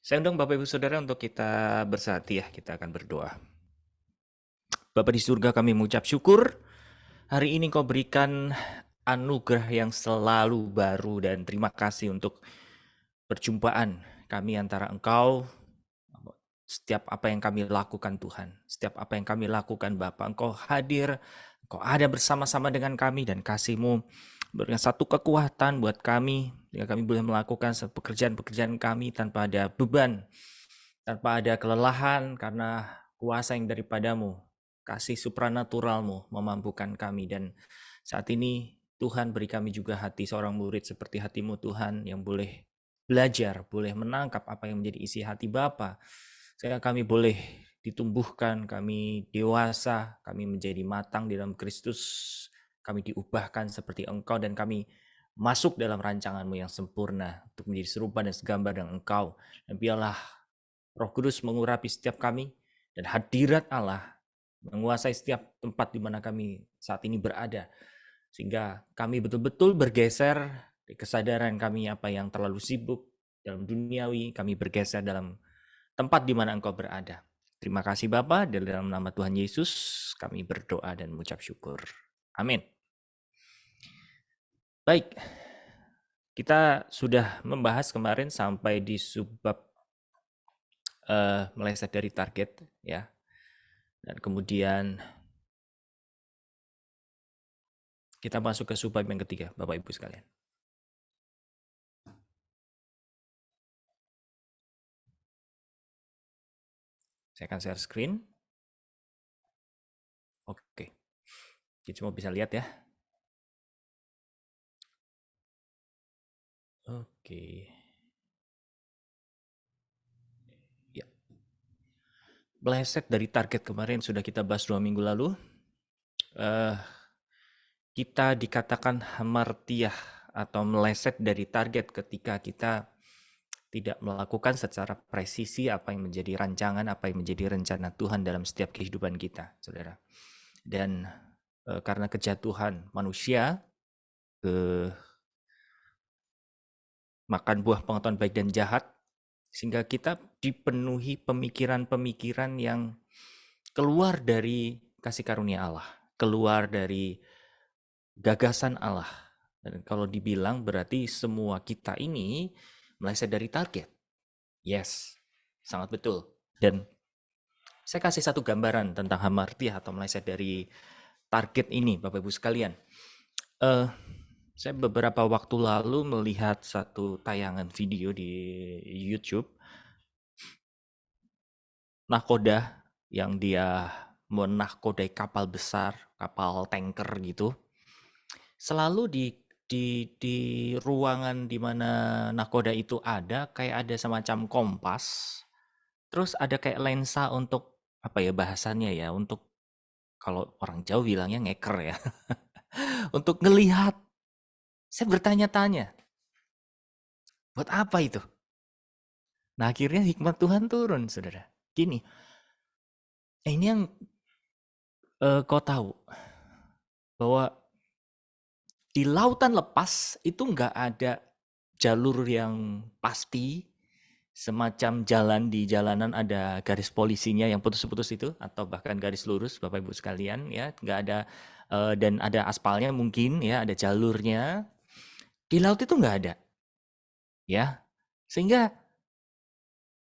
Saya undang Bapak Ibu Saudara untuk kita bersati ya, kita akan berdoa. Bapa di surga, kami mengucap syukur hari ini Kau berikan anugerah yang selalu baru, dan terima kasih untuk perjumpaan kami antara Engkau. Setiap apa yang kami lakukan Tuhan, setiap apa yang kami lakukan Bapa, Engkau hadir, Engkau ada bersama-sama dengan kami, dan kasih-Mu berikan satu kekuatan buat kami, sehingga kami boleh melakukan pekerjaan-pekerjaan kami tanpa ada beban, tanpa ada kelelahan, karena kuasa yang daripadamu, kasih supranaturalmu memampukan kami. Dan saat ini Tuhan beri kami juga hati seorang murid seperti hatimu Tuhan, yang boleh belajar, boleh menangkap apa yang menjadi isi hati Bapa, sehingga kami boleh ditumbuhkan, kami dewasa, kami menjadi matang di dalam Kristus, kami diubahkan seperti Engkau, dan kami masuk dalam rancangan-Mu yang sempurna untuk menjadi serupa dan segambar dengan Engkau. Dan biarlah Roh Kudus mengurapi setiap kami, dan hadirat Allah menguasai setiap tempat di mana kami saat ini berada, sehingga kami betul-betul bergeser di kesadaran kami apa yang terlalu sibuk dalam duniawi, kami bergeser dalam tempat di mana Engkau berada. Terima kasih Bapa, dalam nama Tuhan Yesus kami berdoa dan mengucap syukur. Amin. Baik, kita sudah membahas kemarin sampai di subbab meleset dari target ya. Dan kemudian kita masuk ke subbab yang ketiga, Bapak Ibu sekalian. Saya akan share screen. Oke. Kita semua bisa lihat ya. Oke. Ya. Meleset dari target kemarin sudah kita bahas 2 minggu lalu. Kita dikatakan hamartiah atau meleset dari target ketika kita tidak melakukan secara presisi apa yang menjadi rancangan, apa yang menjadi rencana Tuhan dalam setiap kehidupan kita, saudara. Dan karena kejatuhan manusia, makan buah pengetahuan baik dan jahat, sehingga kita dipenuhi pemikiran-pemikiran yang keluar dari kasih karunia Allah, keluar dari gagasan Allah. Dan kalau dibilang berarti semua kita ini meleset dari target. Yes, sangat betul. Dan saya kasih satu gambaran tentang hamartiah atau meleset dari target ini, Bapak Ibu sekalian. Saya beberapa waktu lalu melihat satu tayangan video di YouTube, nahkoda yang dia menahkodai kapal besar, kapal tanker gitu. Selalu di ruangan di mana nahkoda itu ada, kayak ada semacam kompas. Terus ada kayak lensa untuk apa ya bahasannya ya, untuk kalau orang jauh bilangnya ngeker ya. Untuk ngelihat. Saya bertanya-tanya, buat apa itu? Nah, akhirnya hikmat Tuhan turun, Saudara. Gini, ini yang kau tahu bahwa di lautan lepas itu nggak ada jalur yang pasti, semacam jalan di jalanan ada garis polisinya yang putus-putus itu, atau bahkan garis lurus, Bapak Ibu sekalian ya, nggak ada, dan ada aspalnya mungkin ya, ada jalurnya. Di laut itu nggak ada, ya, sehingga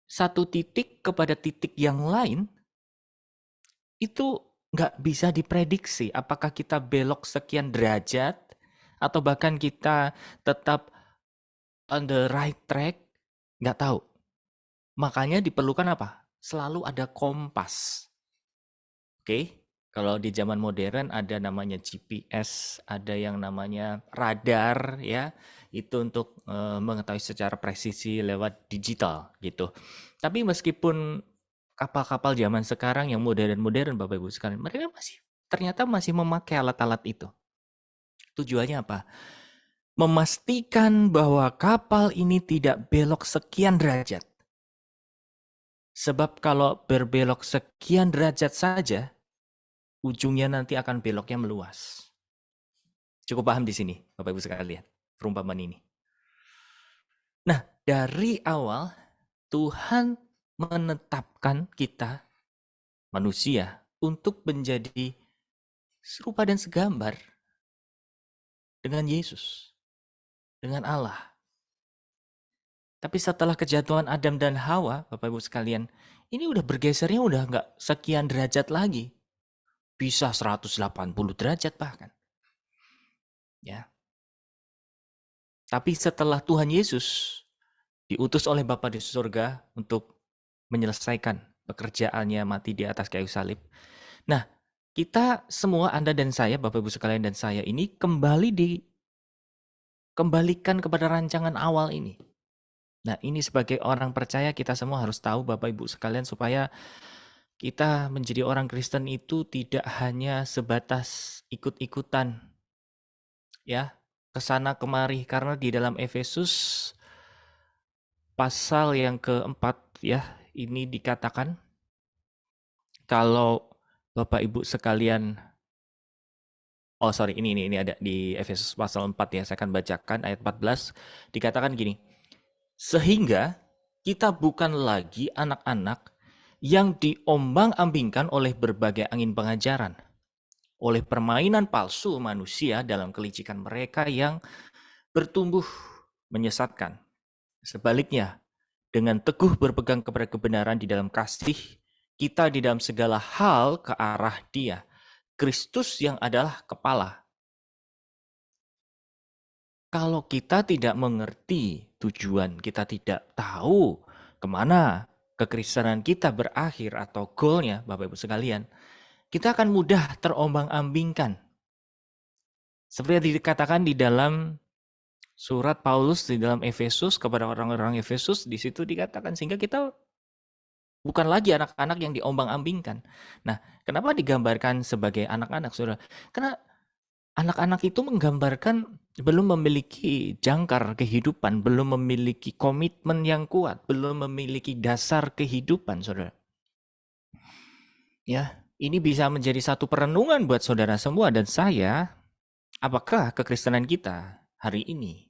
satu titik kepada titik yang lain itu nggak bisa diprediksi apakah kita belok sekian derajat atau bahkan kita tetap on the right track, nggak tahu. Makanya diperlukan apa? Selalu ada kompas. Oke? Kalau di zaman modern ada namanya GPS, ada yang namanya radar ya. Itu untuk mengetahui secara presisi lewat digital gitu. Tapi meskipun kapal-kapal zaman sekarang yang modern-modern Bapak Ibu sekalian, mereka ternyata masih memakai alat-alat itu. Tujuannya apa? Memastikan bahwa kapal ini tidak belok sekian derajat. Sebab kalau berbelok sekian derajat saja, ujungnya nanti akan beloknya meluas. Cukup paham di sini, Bapak Ibu sekalian, perumpamaan ini. Nah, dari awal Tuhan menetapkan kita, manusia, untuk menjadi serupa dan segambar dengan Yesus, dengan Allah. Tapi setelah kejatuhan Adam dan Hawa, Bapak Ibu sekalian, ini udah bergesernya udah nggak sekian derajat lagi. Bisa 180 derajat bahkan. Ya. Tapi setelah Tuhan Yesus diutus oleh Bapa di surga untuk menyelesaikan pekerjaannya mati di atas kayu salib. Nah, kita semua, Anda dan saya, Bapak Ibu sekalian dan saya ini dikembalikan kepada rancangan awal ini. Nah, ini sebagai orang percaya kita semua harus tahu Bapak Ibu sekalian supaya kita menjadi orang Kristen itu tidak hanya sebatas ikut-ikutan ya, kesana kemari, karena di dalam Efesus pasal yang keempat ya, ini dikatakan kalau Bapak Ibu sekalian, ini ada di Efesus pasal 4 ya, saya akan bacakan ayat 14, dikatakan gini, sehingga kita bukan lagi anak-anak yang diombang-ambingkan oleh berbagai angin pengajaran, oleh permainan palsu manusia dalam kelicikan mereka yang bertumbuh menyesatkan. Sebaliknya, dengan teguh berpegang kepada kebenaran di dalam kasih, kita di dalam segala hal ke arah Dia, Kristus yang adalah kepala. Kalau kita tidak mengerti tujuan, kita tidak tahu kemana kekristenan kita berakhir atau goalnya, Bapak Ibu sekalian, kita akan mudah terombang-ambingkan. Seperti yang dikatakan di dalam surat Paulus di dalam Efesus kepada orang-orang Efesus, di situ dikatakan sehingga kita bukan lagi anak-anak yang diombang-ambingkan. Nah, kenapa digambarkan sebagai anak-anak, Saudara? Karena anak-anak itu menggambarkan belum memiliki jangkar kehidupan, belum memiliki komitmen yang kuat, belum memiliki dasar kehidupan, Saudara. Ya, ini bisa menjadi satu perenungan buat saudara semua dan saya, apakah kekristenan kita hari ini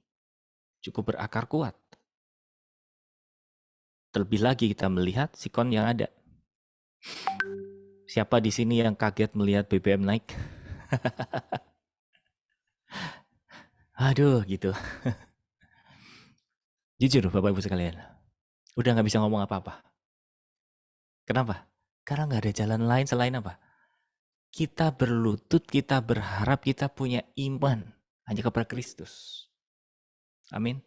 cukup berakar kuat? Terlebih lagi kita melihat sikon yang ada. Siapa di sini yang kaget melihat BBM naik? Aduh, gitu. Jujur Bapak Ibu sekalian, udah nggak bisa ngomong apa-apa. Kenapa? Karena nggak ada jalan lain selain apa? Kita berlutut, kita berharap, kita punya iman hanya kepada Kristus. Amin.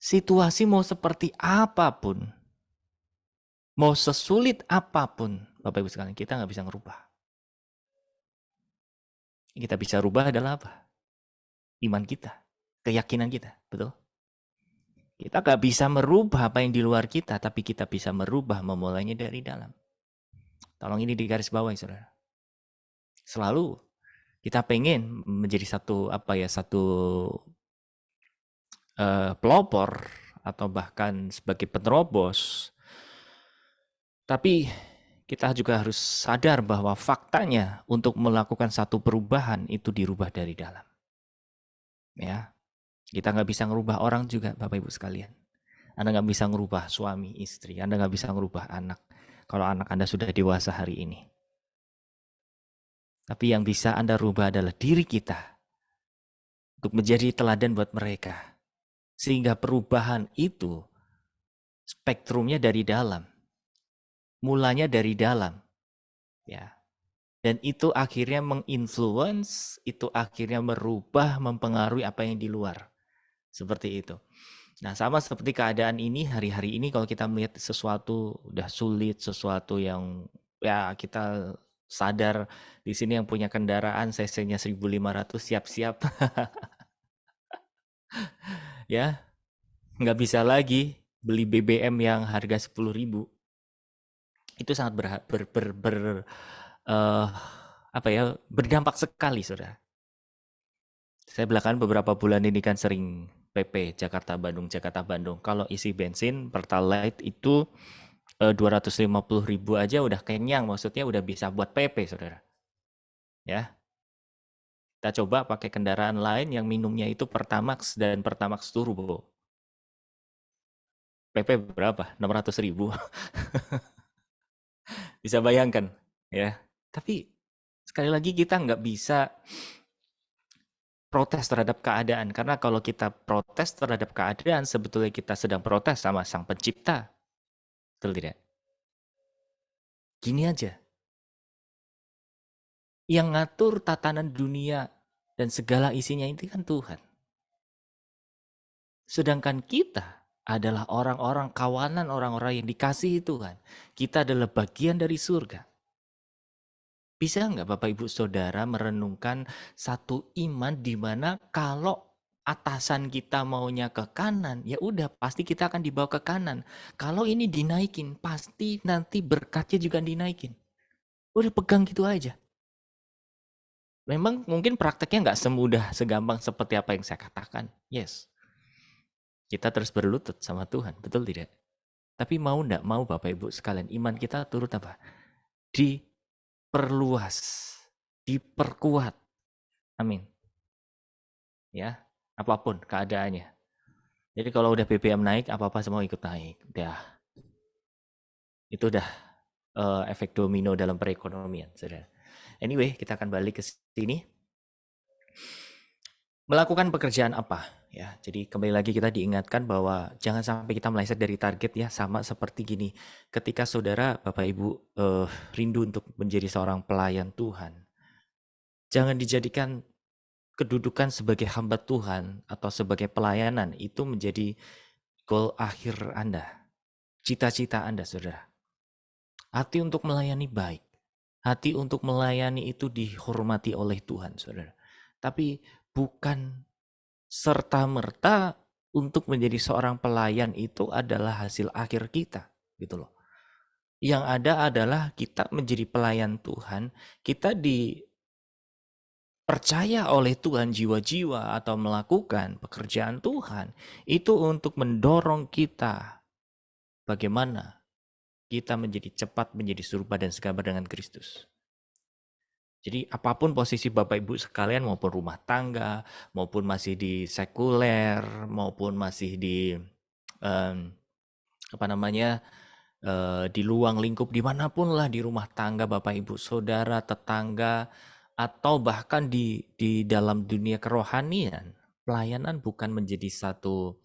Situasi mau seperti apapun, mau sesulit apapun, Bapak Ibu sekalian, kita nggak bisa ngerubah. Yang kita bisa rubah adalah apa? Iman kita, keyakinan kita, betul? Kita nggak bisa merubah apa yang di luar kita, tapi kita bisa merubah memulainya dari dalam. Tolong ini di garis bawah, saudara. Selalu kita pengen menjadi satu pelopor atau bahkan sebagai penerobos. Tapi kita juga harus sadar bahwa faktanya untuk melakukan satu perubahan itu dirubah dari dalam. Ya, kita nggak bisa ngerubah orang juga, Bapak Ibu sekalian. Anda nggak bisa ngerubah suami, istri. Anda nggak bisa ngerubah anak. Kalau anak Anda sudah dewasa hari ini. Tapi yang bisa Anda rubah adalah diri kita. Untuk menjadi teladan buat mereka. Sehingga perubahan itu spektrumnya dari dalam. Mulanya dari dalam. Ya. Dan itu akhirnya menginfluence, itu akhirnya merubah, mempengaruhi apa yang di luar. Seperti itu. Nah, sama seperti keadaan ini, hari-hari ini kalau kita melihat sesuatu udah sulit, sesuatu yang ya kita sadar di sini yang punya kendaraan cc-nya 1500 siap-siap. Ya, nggak bisa lagi beli BBM yang harga 10.000. Itu sangat berdampak sekali, Saudara. Saya belakangan beberapa bulan ini kan sering PP Jakarta Bandung. Kalau isi bensin Pertalite itu 250.000 aja udah kenyang, maksudnya udah bisa buat PP, Saudara. Ya. Kita coba pakai kendaraan lain yang minumnya itu Pertamax dan Pertamax Turbo. PP berapa? 600.000. Bisa bayangkan, ya. Tapi sekali lagi kita nggak bisa protes terhadap keadaan. Karena kalau kita protes terhadap keadaan, sebetulnya kita sedang protes sama Sang Pencipta. Betul tidak? Gini aja, yang ngatur tatanan dunia dan segala isinya itu kan Tuhan. Sedangkan kita adalah orang-orang kawanan orang-orang yang dikasihi Tuhan. Kita adalah bagian dari surga. Bisa nggak Bapak Ibu Saudara merenungkan satu iman di mana kalau atasan kita maunya ke kanan, ya udah pasti kita akan dibawa ke kanan. Kalau ini dinaikin, pasti nanti berkatnya juga dinaikin. Udah pegang gitu aja. Memang mungkin prakteknya nggak semudah, segampang seperti apa yang saya katakan. Yes, kita terus berlutut sama Tuhan, betul tidak? Tapi mau nggak mau Bapak Ibu sekalian, iman kita turut apa? Diperluas, diperkuat. Amin. Ya, apapun keadaannya. Jadi kalau udah BBM naik, apa-apa semua ikut naik. Itu udah efek domino dalam perekonomian, saudara. Anyway, kita akan balik ke sini. Melakukan pekerjaan apa? Ya, jadi kembali lagi kita diingatkan bahwa jangan sampai kita meleset dari target ya, sama seperti gini. Ketika saudara, Bapak Ibu rindu untuk menjadi seorang pelayan Tuhan, jangan dijadikan kedudukan sebagai hamba Tuhan atau sebagai pelayanan itu menjadi goal akhir Anda, cita-cita Anda, saudara. Hati untuk melayani baik, hati untuk melayani itu dihormati oleh Tuhan, saudara. Tapi bukan serta-merta untuk menjadi seorang pelayan itu adalah hasil akhir kita, gitu loh. Yang ada adalah kita menjadi pelayan Tuhan, kita dipercaya oleh Tuhan jiwa-jiwa atau melakukan pekerjaan Tuhan itu untuk mendorong kita bagaimana kita menjadi cepat menjadi serupa dan segambar dengan Kristus. Jadi apapun posisi Bapak Ibu sekalian maupun rumah tangga, maupun masih di sekuler, maupun masih di di luang lingkup dimanapun lah, di rumah tangga Bapak Ibu Saudara, tetangga, atau bahkan di dalam dunia kerohanian, pelayanan bukan menjadi satu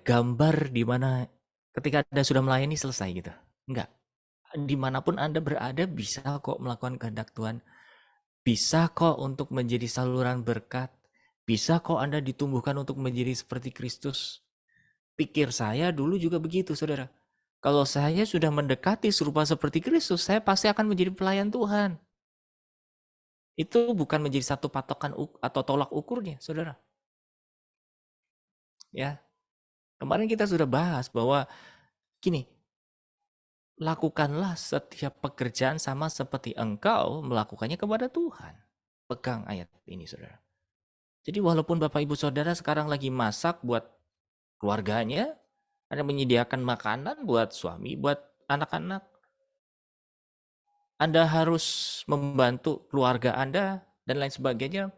gambar di mana ketika Anda sudah melayani selesai gitu. Enggak. Dimanapun Anda berada bisa kok melakukan kehendak Tuhan. Bisa kok untuk menjadi saluran berkat. Bisa kok Anda ditumbuhkan untuk menjadi seperti Kristus. Pikir saya dulu juga begitu, saudara. Kalau saya sudah mendekati serupa seperti Kristus, saya pasti akan menjadi pelayan Tuhan. Itu bukan menjadi satu patokan atau tolak ukurnya, saudara. Ya, kemarin kita sudah bahas bahwa gini, lakukanlah setiap pekerjaan sama seperti engkau melakukannya kepada Tuhan. Pegang ayat ini, saudara. Jadi walaupun Bapak Ibu Saudara sekarang lagi masak buat keluarganya, Anda menyediakan makanan buat suami, buat anak-anak, Anda harus membantu keluarga Anda dan lain sebagainya.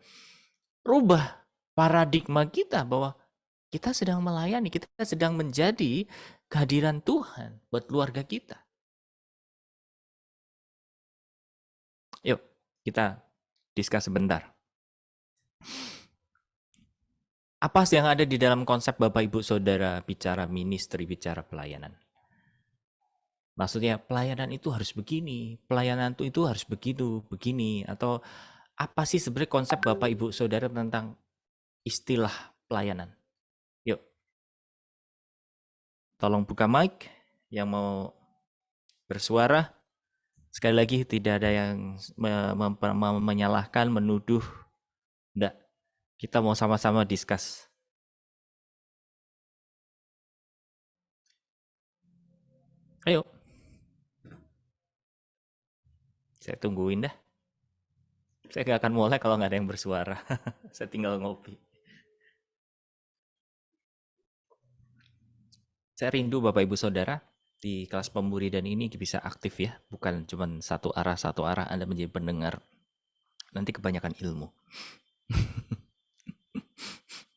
Rubah paradigma kita bahwa kita sedang melayani, kita sedang menjadi kehadiran Tuhan buat keluarga kita. Yuk, kita diskus sebentar. Apa sih yang ada di dalam konsep Bapak Ibu Saudara bicara ministry, bicara pelayanan? Maksudnya pelayanan itu harus begini, pelayanan itu harus begitu, begini, atau apa sih sebenarnya konsep Bapak Ibu Saudara tentang istilah pelayanan? Yuk, tolong buka mic yang mau bersuara. Sekali lagi tidak ada yang menyalahkan, menuduh. Enggak, kita mau sama-sama discuss. Ayo. Saya tungguin dah. Saya gak akan mulai kalau nggak ada yang bersuara. Saya tinggal ngopi. Saya rindu Bapak Ibu Saudara di kelas pemburidan ini bisa aktif ya. Bukan cuma satu arah Anda menjadi pendengar. Nanti kebanyakan ilmu.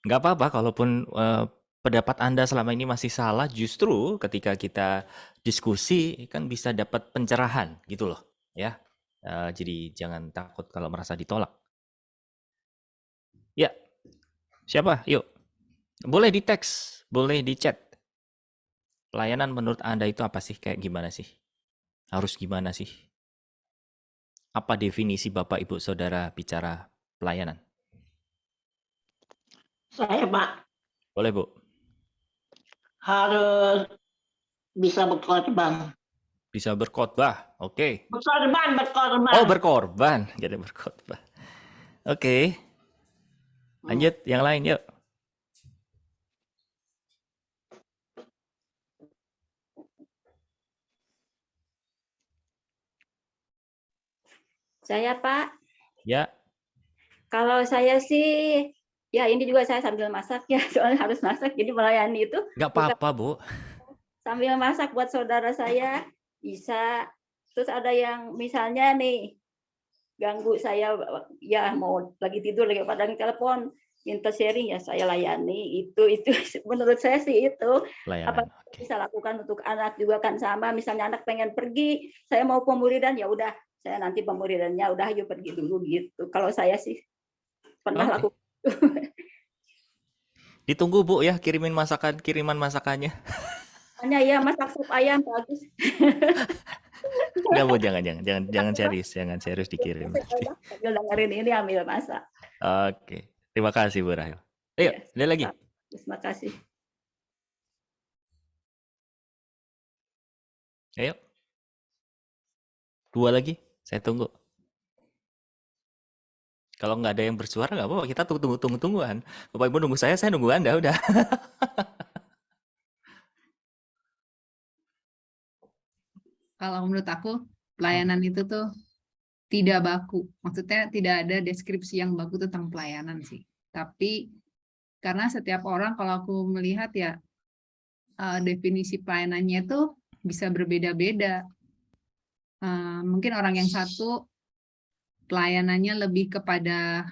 Nggak apa-apa kalaupun pendapat Anda selama ini masih salah, justru ketika kita diskusi kan bisa dapat pencerahan gitu loh, ya. Jadi jangan takut kalau merasa ditolak. Ya, siapa? Yuk. Boleh di teks, boleh di chat. Pelayanan menurut Anda itu apa sih? Kayak gimana sih? Harus gimana sih? Apa definisi Bapak Ibu Saudara bicara pelayanan? Saya Pak Boleh Bu? harus bisa berkorban. Bisa berkhotbah, oke. Berkorban, Oh berkorban. berkorban, jadi berkhotbah. Oke, lanjut yang lain yuk. Saya Pak, Ya, kalau saya sih, ya ini juga saya sambil masak ya, soalnya harus masak, jadi melayani itu nggak bukan apa-apa Bu. sambil masak buat saudara saya, bisa. Terus ada yang misalnya nih, ganggu saya, ya mau lagi tidur, lagi padang telepon, minta sharing, ya saya layani, itu menurut saya sih itu. Apa Pelayanan, oke. bisa lakukan untuk anak juga kan sama, misalnya anak pengen pergi, saya mau pemuridan, ya udah, saya nanti pemuridannya, udah yuk pergi dulu gitu. Kalau saya sih pernah Oke. lakukan. Ditunggu Bu ya kiriman masakannya. Hanya ya masak sup ayam bagus. Enggak Bu, jangan serius dikirim nanti. Sambil dengerin ini ambil masak. Oke. Terima kasih Bu Rahel. Ayo, Ya, ada lagi. terima kasih. Ayo. 2 lagi, saya tunggu. Kalau nggak ada yang bersuara nggak apa-apa, kita tungguan. Bapak Ibu nunggu saya nunggu Anda, udah. Kalau menurut aku pelayanan itu tuh tidak baku. Maksudnya tidak ada deskripsi yang baku tentang pelayanan sih. Tapi karena setiap orang kalau aku melihat ya definisi pelayanannya itu bisa berbeda-beda. Mungkin orang yang satu pelayanannya lebih kepada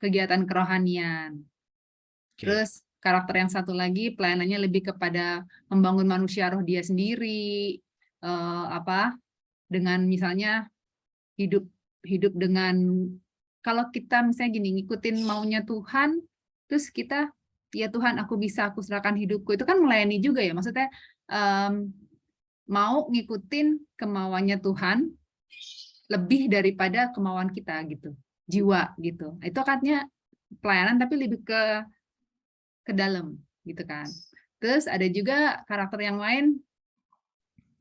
kegiatan kerohanian. Terus karakter yang satu lagi pelayanannya lebih kepada membangun manusia roh dia sendiri, dengan misalnya hidup dengan, kalau kita misalnya gini ngikutin maunya Tuhan, terus kita ya Tuhan aku serahkan hidupku, itu kan melayani juga ya, maksudnya mau ngikutin kemauannya Tuhan lebih daripada kemauan kita gitu, jiwa gitu. Itu katanya pelayanan tapi lebih ke dalam gitu kan. Terus ada juga karakter yang lain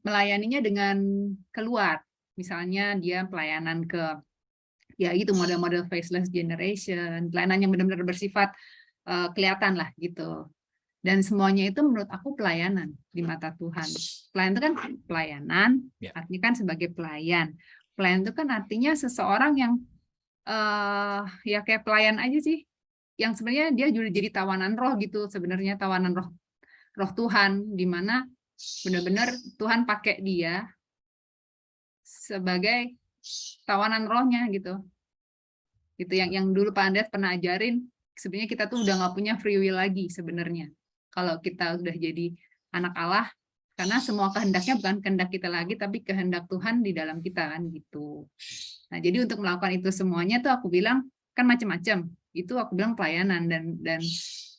melayaninya dengan keluar. Misalnya dia pelayanan ke ya itu model-model faceless generation, pelayanan yang benar-benar bersifat kelihatan lah gitu. Dan semuanya itu menurut aku pelayanan di mata Tuhan. Pelayan itu kan pelayanan, artinya kan sebagai pelayan. Pelayan itu kan artinya seseorang yang ya kayak pelayan aja sih, yang sebenarnya dia juga jadi tawanan roh gitu, sebenarnya tawanan roh Tuhan, di mana benar-benar Tuhan pakai dia sebagai tawanan rohnya gitu. Itu yang dulu Pak Andreas pernah ajarin, sebenarnya kita tuh udah nggak punya free will lagi sebenarnya. Kalau kita udah jadi anak Allah, karena semua kehendaknya bukan kehendak kita lagi, tapi kehendak Tuhan di dalam kita kan gitu. Nah, jadi untuk melakukan itu semuanya tuh aku bilang kan macam-macam. Itu aku bilang pelayanan dan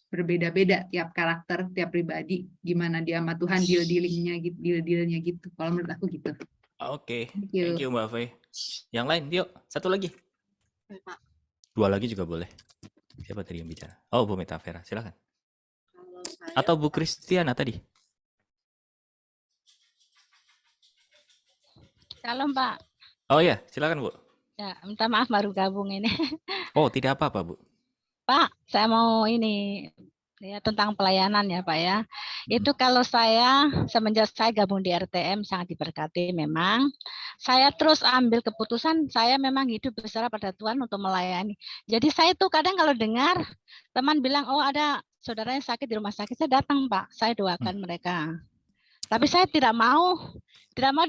berbeda-beda tiap karakter, tiap pribadi, gimana dia sama Tuhan deal-dealingnya gitu. Kalau menurut aku gitu. Oke, thank you Mbak Faye. Yang lain, yuk, satu lagi. 2 lagi juga boleh. Siapa tadi yang bicara? Oh, Bu Meta Vera, silakan. Atau Bu Kristiana tadi. Shalom Pak. Oh ya, silakan Bu. Ya, minta maaf baru gabung ini. Oh, tidak apa-apa Bu. Pak, saya mau ini ya tentang pelayanan ya Pak ya. Itu kalau saya semenjak saya gabung di RTM sangat diberkati memang. Saya terus ambil keputusan saya memang hidup berserah pada Tuhan untuk melayani. Jadi saya tuh kadang kalau dengar teman bilang oh ada saudara yang sakit di rumah sakit, saya datang Pak, saya doakan mereka. Tapi saya tidak mau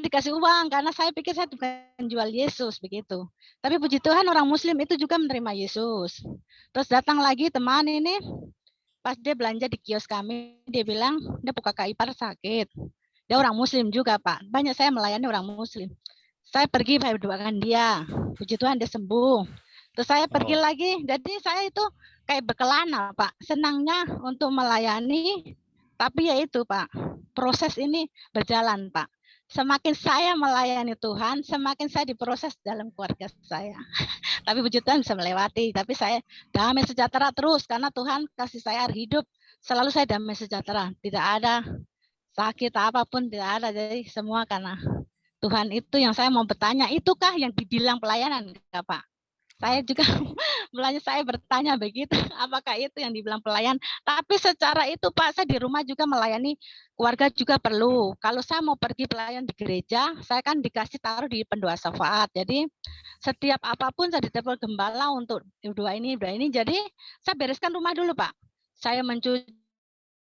dikasih uang karena saya pikir saya bukan jual Yesus begitu. Tapi puji Tuhan orang Muslim itu juga menerima Yesus. Terus datang lagi teman ini Pas dia belanja di kios kami, dia bilang dia kakak ipar sakit. Dia orang Muslim juga, Pak. Banyak saya melayani orang Muslim. Saya pergi berdoakan dia. Puji Tuhan dia sembuh. Terus saya pergi Oh, lagi. Jadi saya itu kayak berkelana, Pak. Senangnya untuk melayani. Tapi ya itu, Pak. Proses ini berjalan, Pak. Semakin saya melayani Tuhan, semakin saya diproses dalam keluarga saya. Tapi puji Tuhan bisa melewati. Tapi saya damai sejahtera terus. Karena Tuhan kasih saya air hidup. Selalu saya damai sejahtera. Tidak ada sakit apapun, tidak ada. Jadi semua karena Tuhan itu yang saya mau bertanya. Itukah yang dibilang pelayanan, Kak, Pak? Saya juga mulanya saya bertanya begitu, apakah itu yang dibilang pelayan? Tapi secara itu Pak, saya di rumah juga melayani keluarga juga perlu. Kalau saya mau pergi pelayan di gereja, saya kan dikasih taruh di pendoa syafaat. Jadi setiap apapun saya ditelepon gembala untuk doa ini. Jadi saya bereskan rumah dulu Pak. Saya mencuci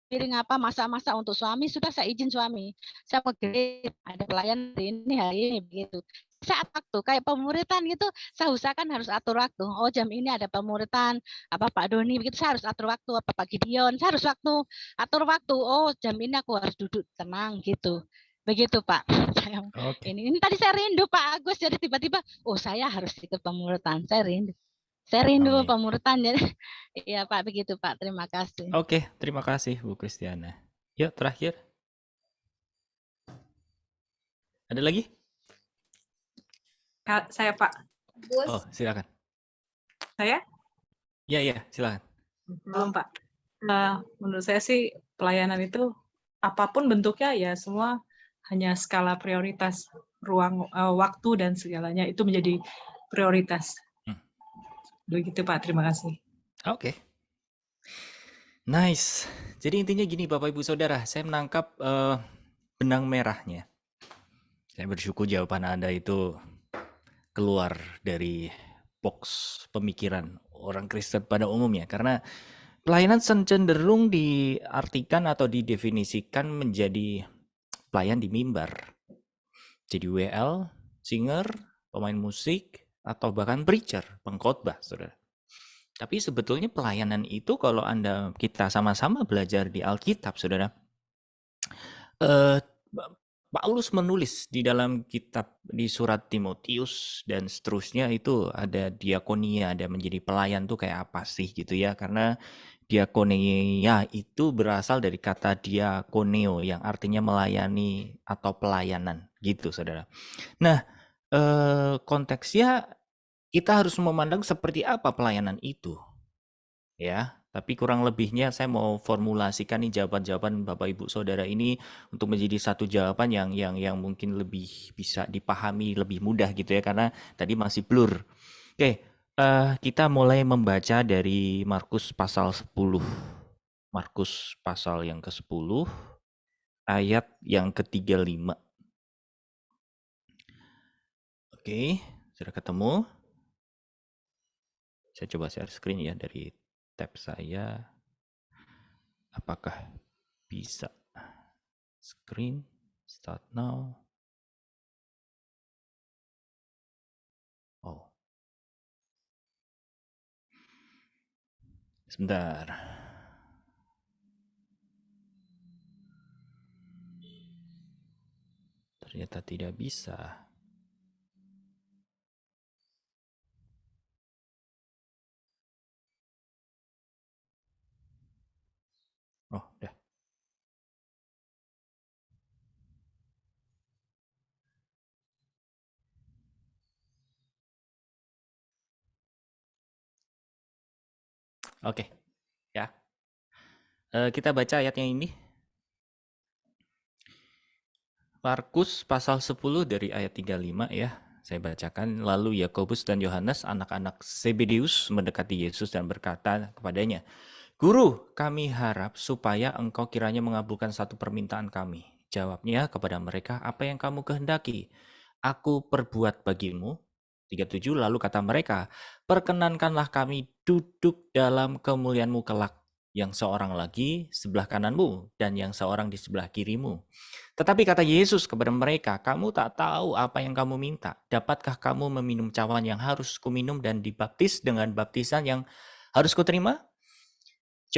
piring apa masa-masa untuk suami sudah saya izin suami. Saya mau gereja ada pelayan hari ini begitu. Saat waktu kayak pemuritan gitu, saya usahakan harus atur waktu. Oh jam ini ada pemuritan, apa Pak Doni begitu saya harus atur waktu, apa Pak Gideon, saya harus atur waktu. Oh jam ini aku harus duduk tenang gitu. Begitu Pak. oke. Ini tadi saya rindu Pak Agus, jadi tiba-tiba, oh saya harus ikut pemuritan, saya rindu. Saya rindu Amin. pemuritan jadi, iya Pak begitu Pak. Terima kasih. Oke, terima kasih Bu Kristiana. Yuk terakhir, ada lagi? Saya Pak. Oh, silakan. Saya? Ya, silakan. Belum Pak. Menurut saya sih pelayanan itu apapun bentuknya ya semua hanya skala prioritas, ruang waktu dan segalanya itu menjadi prioritas. Begitu Pak, terima kasih. Oke. Nice. Jadi intinya gini Bapak Ibu Saudara, saya menangkap benang merahnya. Saya bersyukur jawaban Anda itu keluar dari box pemikiran orang Kristen pada umumnya. Karena pelayanan cenderung diartikan atau didefinisikan menjadi pelayan di mimbar. Jadi WL, singer, pemain musik, atau bahkan preacher, pengkhotbah, saudara. Tapi sebetulnya pelayanan itu kalau kita sama-sama belajar di Alkitab, saudara, Paulus menulis di dalam kitab di surat Timotius dan seterusnya itu ada diakonia, ada menjadi pelayan tuh kayak apa sih gitu ya, karena diakonia itu berasal dari kata diakoneo yang artinya melayani atau pelayanan gitu saudara. Nah konteksnya kita harus memandang seperti apa pelayanan itu ya. Tapi kurang lebihnya saya mau formulasikan nih jawaban-jawaban Bapak Ibu Saudara ini untuk menjadi satu jawaban yang mungkin lebih bisa dipahami lebih mudah gitu ya karena tadi masih blur. Oke, kita mulai membaca dari Markus pasal 10. Markus pasal yang ke-10 ayat yang ke-35. Oke, sudah ketemu? Saya coba share screen ya dari tab saya. Apakah bisa? Screen start now. Oh. Sebentar. Ternyata tidak bisa. Oh, udah. Oke, ya. Kita baca ayatnya ini. Markus pasal 10 dari ayat 35 ya. Saya bacakan. Lalu Yakobus dan Yohanes, anak-anak Zebedeus, mendekati Yesus dan berkata kepadanya, "Guru, kami harap supaya engkau kiranya mengabulkan satu permintaan kami." Jawabnya kepada mereka, "Apa yang kamu kehendaki? Aku perbuat bagimu." 37, lalu kata mereka, "Perkenankanlah kami duduk dalam kemuliaan-Mu kelak, yang seorang lagi sebelah kananmu dan yang seorang di sebelah kirimu." Tetapi kata Yesus kepada mereka, "Kamu tak tahu apa yang kamu minta. Dapatkah kamu meminum cawan yang harus kuminum dan dibaptis dengan baptisan yang harus kuterima?"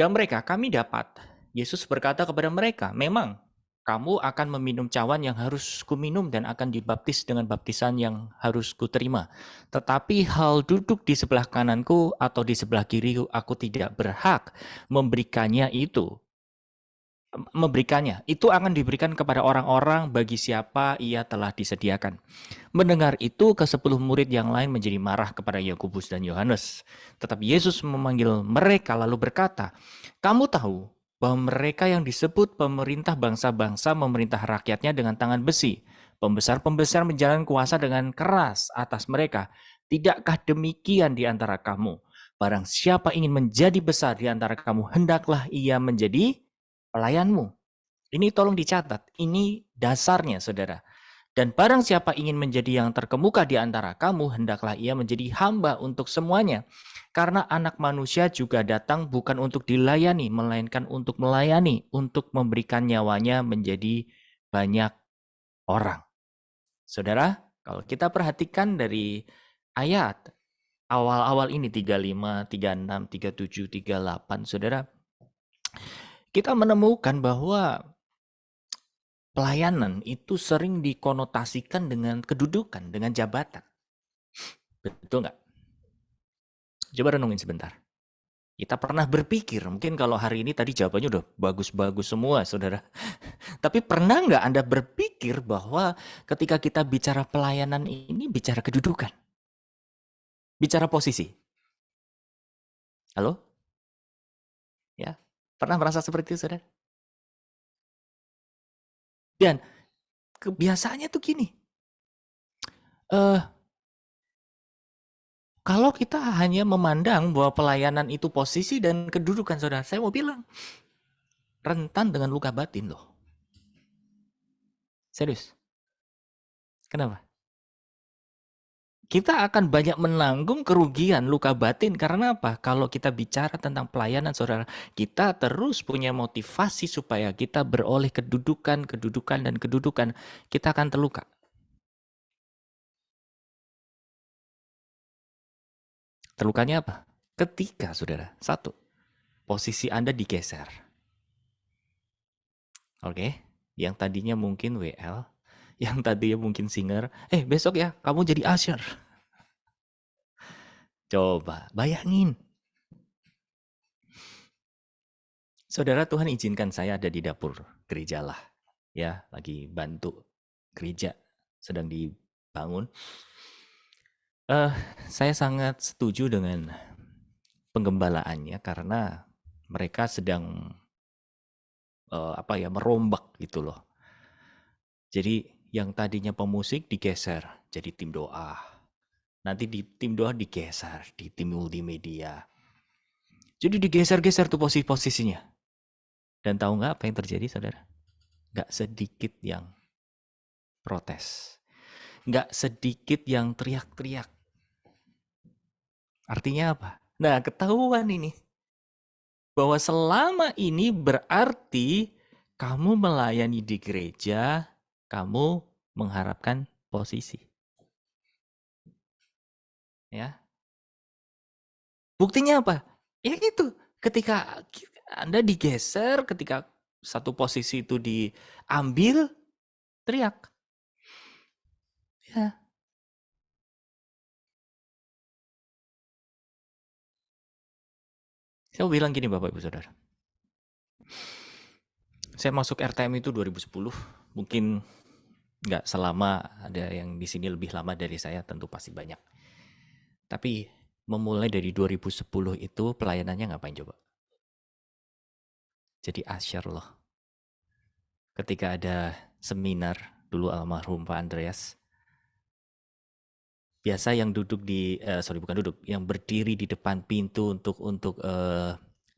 Jawab mereka, kami dapat. Yesus berkata kepada mereka, memang kamu akan meminum cawan yang harus kuminum dan akan dibaptis dengan baptisan yang harus kuterima. Tetapi hal duduk di sebelah kananku atau di sebelah kiriku, aku tidak berhak memberikannya itu. Itu akan diberikan kepada orang-orang bagi siapa ia telah disediakan. Mendengar itu, ke-10 murid yang lain menjadi marah kepada Yakobus dan Yohanes. Tetapi Yesus memanggil mereka lalu berkata, kamu tahu bahwa mereka yang disebut pemerintah bangsa-bangsa memerintah rakyatnya dengan tangan besi. Pembesar-pembesar menjalankan kuasa dengan keras atas mereka. Tidakkah demikian di antara kamu? Barang siapa ingin menjadi besar di antara kamu, hendaklah ia menjadi pelayanmu. Ini tolong dicatat. Ini dasarnya, saudara. Dan barang siapa ingin menjadi yang terkemuka di antara kamu, hendaklah ia menjadi hamba untuk semuanya. Karena anak manusia juga datang bukan untuk dilayani, melainkan untuk melayani, untuk memberikan nyawanya menjadi banyak orang. Saudara, kalau kita perhatikan dari ayat awal-awal ini, 35, 36, 37, 38, saudara, kita menemukan bahwa pelayanan itu sering dikonotasikan dengan kedudukan, dengan jabatan. Betul nggak? Coba renungin sebentar. Kita pernah berpikir, mungkin kalau hari ini tadi jawabannya udah bagus-bagus semua, saudara. Tapi pernah nggak Anda berpikir bahwa ketika kita bicara pelayanan ini bicara kedudukan? Bicara posisi? Halo? Ya, pernah merasa seperti itu, saudara? Dan kebiasaannya tuh gini. Kalau kita hanya memandang bahwa pelayanan itu posisi dan kedudukan, saudara, saya mau bilang, rentan dengan luka batin loh. Serius. Kenapa? Kita akan banyak menanggung kerugian luka batin karena apa? Kalau kita bicara tentang pelayanan, saudara, kita terus punya motivasi supaya kita beroleh kedudukan, dan kedudukan, kita akan terluka. Terlukanya apa? Ketika, saudara, satu, posisi Anda digeser. Oke, yang tadinya mungkin WL, yang tadinya mungkin singer, besok ya kamu jadi usher. Coba bayangin. Saudara, Tuhan izinkan saya ada di dapur gereja lah. Ya, lagi bantu gereja sedang dibangun. Saya sangat setuju dengan penggembalaannya karena mereka sedang merombak gitu loh. Jadi yang tadinya pemusik digeser jadi tim doa. Nanti di tim doa digeser di tim multimedia. Jadi digeser-geser tuh posisinya. Dan tahu nggak apa yang terjadi, saudara? Nggak sedikit yang protes. Nggak sedikit yang teriak-teriak. Artinya apa? Nah, ketahuan ini. Bahwa selama ini berarti kamu melayani di gereja, kamu mengharapkan posisi. Ya. Buktinya apa? Ya itu, ketika Anda digeser, ketika satu posisi itu diambil, teriak. Ya. Saya mau bilang gini Bapak Ibu Saudara. Saya masuk RTM itu 2010, mungkin nggak selama, ada yang di sini lebih lama dari saya, tentu pasti banyak. Tapi memulai dari 2010 itu pelayanannya ngapain coba? Jadi usher loh. Ketika ada seminar, dulu almarhum Pak Andreas, biasa yang duduk yang berdiri di depan pintu untuk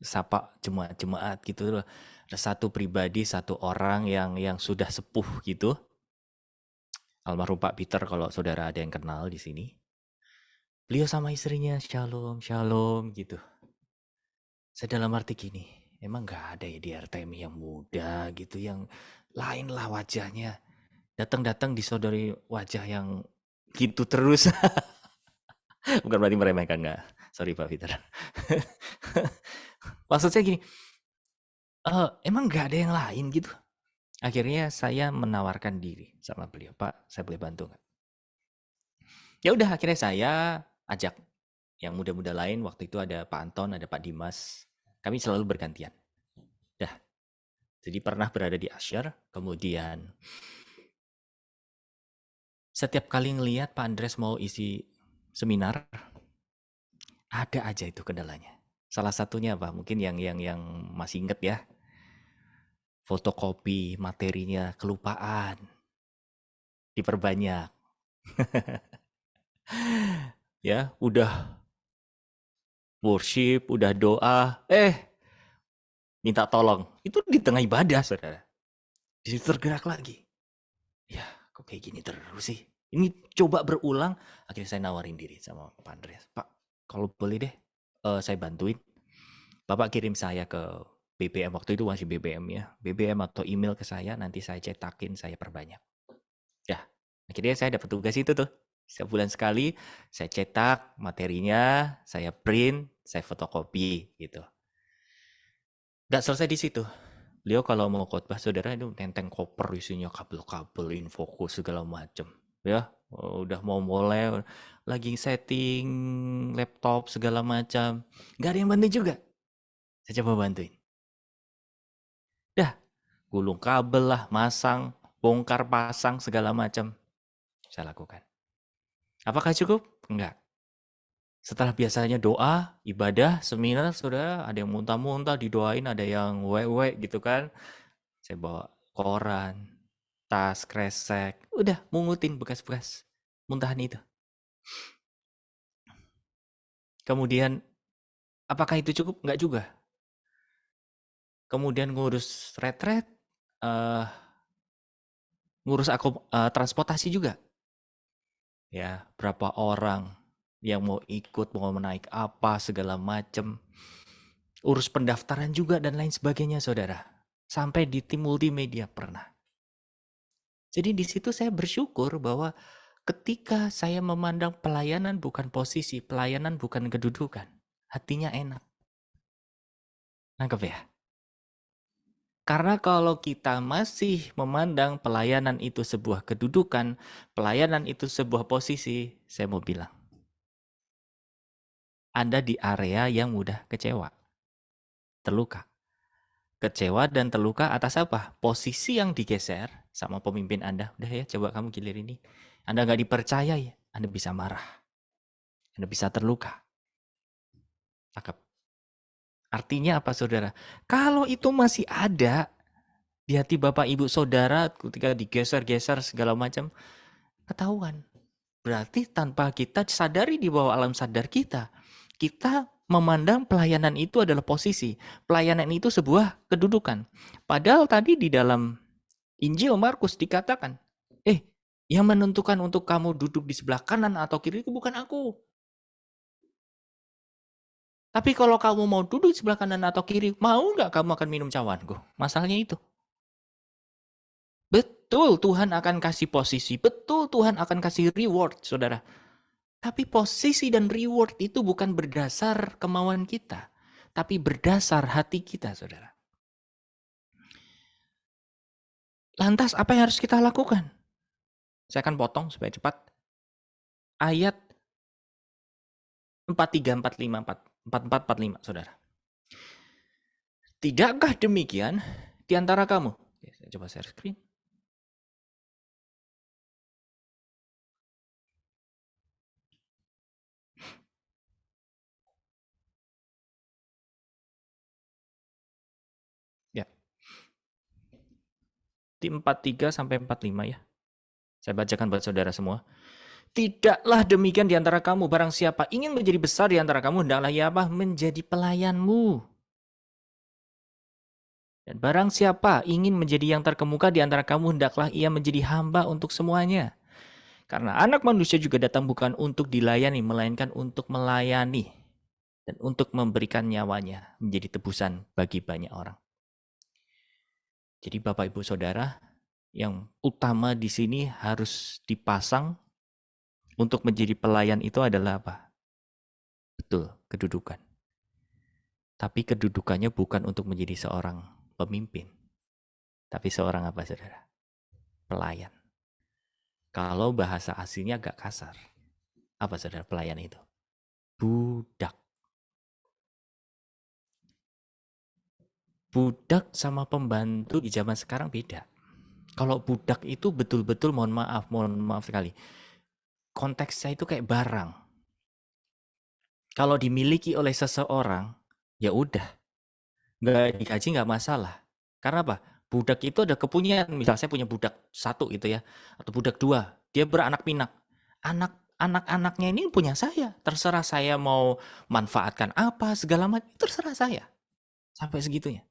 sapa jemaat gitu loh. Ada satu pribadi, satu orang yang sudah sepuh gitu. Almarhum Pak Peter kalau saudara ada yang kenal di sini. Beliau sama istrinya shalom gitu. Saya dalam arti gini, emang gak ada ya di RTM yang muda gitu, yang lain lah wajahnya. Datang disodori wajah yang gitu terus. Bukan berarti meremehkan, enggak. Sorry Pak Peter. Maksud saya gini, emang nggak ada yang lain gitu? Akhirnya saya menawarkan diri sama beliau, Pak, saya boleh bantu nggak? Ya udah, akhirnya saya ajak yang muda-muda lain. Waktu itu ada Pak Anton, ada Pak Dimas. Kami selalu bergantian. Dah, jadi pernah berada di Asyar, kemudian setiap kali ngelihat Pak Andres mau isi seminar, ada aja itu kendalanya. Salah satunya apa? Mungkin yang masih inget ya, fotokopi materinya kelupaan, diperbanyak. Ya, udah worship, udah doa, minta tolong. Itu di tengah ibadah, saudara. Di situ tergerak lagi. Ya, kok kayak gini terus sih? Ini coba berulang. Akhirnya saya nawarin diri sama Pak Andreas. Pak, kalau boleh deh, saya bantuin. Bapak kirim saya ke BBM. Waktu itu masih BBM ya. BBM atau email ke saya, nanti saya cetakin, saya perbanyak. Ya, akhirnya saya dapat tugas itu tuh. Sebulan sekali, saya cetak materinya, saya print, saya fotokopi gitu. Nggak selesai di situ. Beliau kalau mau khotbah, saudara, itu nenteng koper isinya kabel-kabel, infokus segala macam. Ya, udah mau mulai, lagi setting laptop segala macam. Nggak ada yang bantu juga. Saya coba bantuin. Dah, gulung kabel lah, masang, bongkar pasang segala macam. Saya lakukan. Apakah cukup? Enggak. Setelah biasanya doa, ibadah, seminar, saudara, ada yang muntah-muntah, didoain, ada yang wewe gitu kan. Saya bawa koran, tas, kresek, udah mungutin bekas-bekas muntahan itu. Kemudian, apakah itu cukup? Enggak juga. Kemudian ngurus retret, ngurus transportasi juga. Ya, berapa orang yang mau ikut, mau menaik apa, segala macam. Urus pendaftaran juga dan lain sebagainya, saudara. Sampai di tim multimedia pernah. Jadi di situ saya bersyukur bahwa ketika saya memandang pelayanan bukan posisi, pelayanan bukan kedudukan, hatinya enak. Nangkep ya? Karena kalau kita masih memandang pelayanan itu sebuah kedudukan, pelayanan itu sebuah posisi, saya mau bilang, Anda di area yang mudah kecewa, terluka. Kecewa dan terluka atas apa? Posisi yang digeser sama pemimpin Anda. Udah ya, coba kamu gilir ini. Anda nggak dipercaya ya, Anda bisa marah. Anda bisa terluka. Cakep. Artinya apa, saudara? Kalau itu masih ada di hati Bapak Ibu Saudara ketika digeser-geser segala macam, ketahuan. Berarti tanpa kita sadari di bawah alam sadar kita, kita memandang pelayanan itu adalah posisi. Pelayanan itu sebuah kedudukan. Padahal tadi di dalam Injil Markus dikatakan, yang menentukan untuk kamu duduk di sebelah kanan atau kiri itu bukan aku. Tapi kalau kamu mau duduk di sebelah kanan atau kiri, mau nggak kamu akan minum cawanku? Masalahnya itu. Betul Tuhan akan kasih posisi, betul Tuhan akan kasih reward, saudara. Tapi posisi dan reward itu bukan berdasar kemauan kita, tapi berdasar hati kita, saudara. Lantas apa yang harus kita lakukan? Saya akan potong supaya cepat. Ayat 43, 45, 44, 45, saudara. Tidakkah demikian di antara kamu? Oke, saya coba share screen. Ya. Di 43 sampai 45 ya. Saya bacakan buat saudara semua. Tidaklah demikian di antara kamu, barang siapa ingin menjadi besar di antara kamu, hendaklah ia apa? Menjadi pelayanmu. Dan barang siapa ingin menjadi yang terkemuka di antara kamu, hendaklah ia menjadi hamba untuk semuanya. Karena anak manusia juga datang bukan untuk dilayani, melainkan untuk melayani. Dan untuk memberikan nyawanya menjadi tebusan bagi banyak orang. Jadi Bapak Ibu Saudara, yang utama di sini harus dipasang untuk menjadi pelayan itu adalah apa? Betul, kedudukan. Tapi kedudukannya bukan untuk menjadi seorang pemimpin. Tapi seorang apa, saudara? Pelayan. Kalau bahasa aslinya agak kasar. Apa, saudara, pelayan itu? Budak. Budak sama pembantu di zaman sekarang beda. Kalau budak itu betul-betul, mohon maaf sekali. Konteksnya itu kayak barang. Kalau dimiliki oleh seseorang, ya udah, nggak digaji nggak masalah. Karena apa? Budak itu ada kepunyaan. Misal saya punya budak 1 gitu ya, atau budak 2, dia beranak pinak. Anak-anaknya ini punya saya. Terserah saya mau manfaatkan apa, segala macam, terserah saya. Sampai segitunya.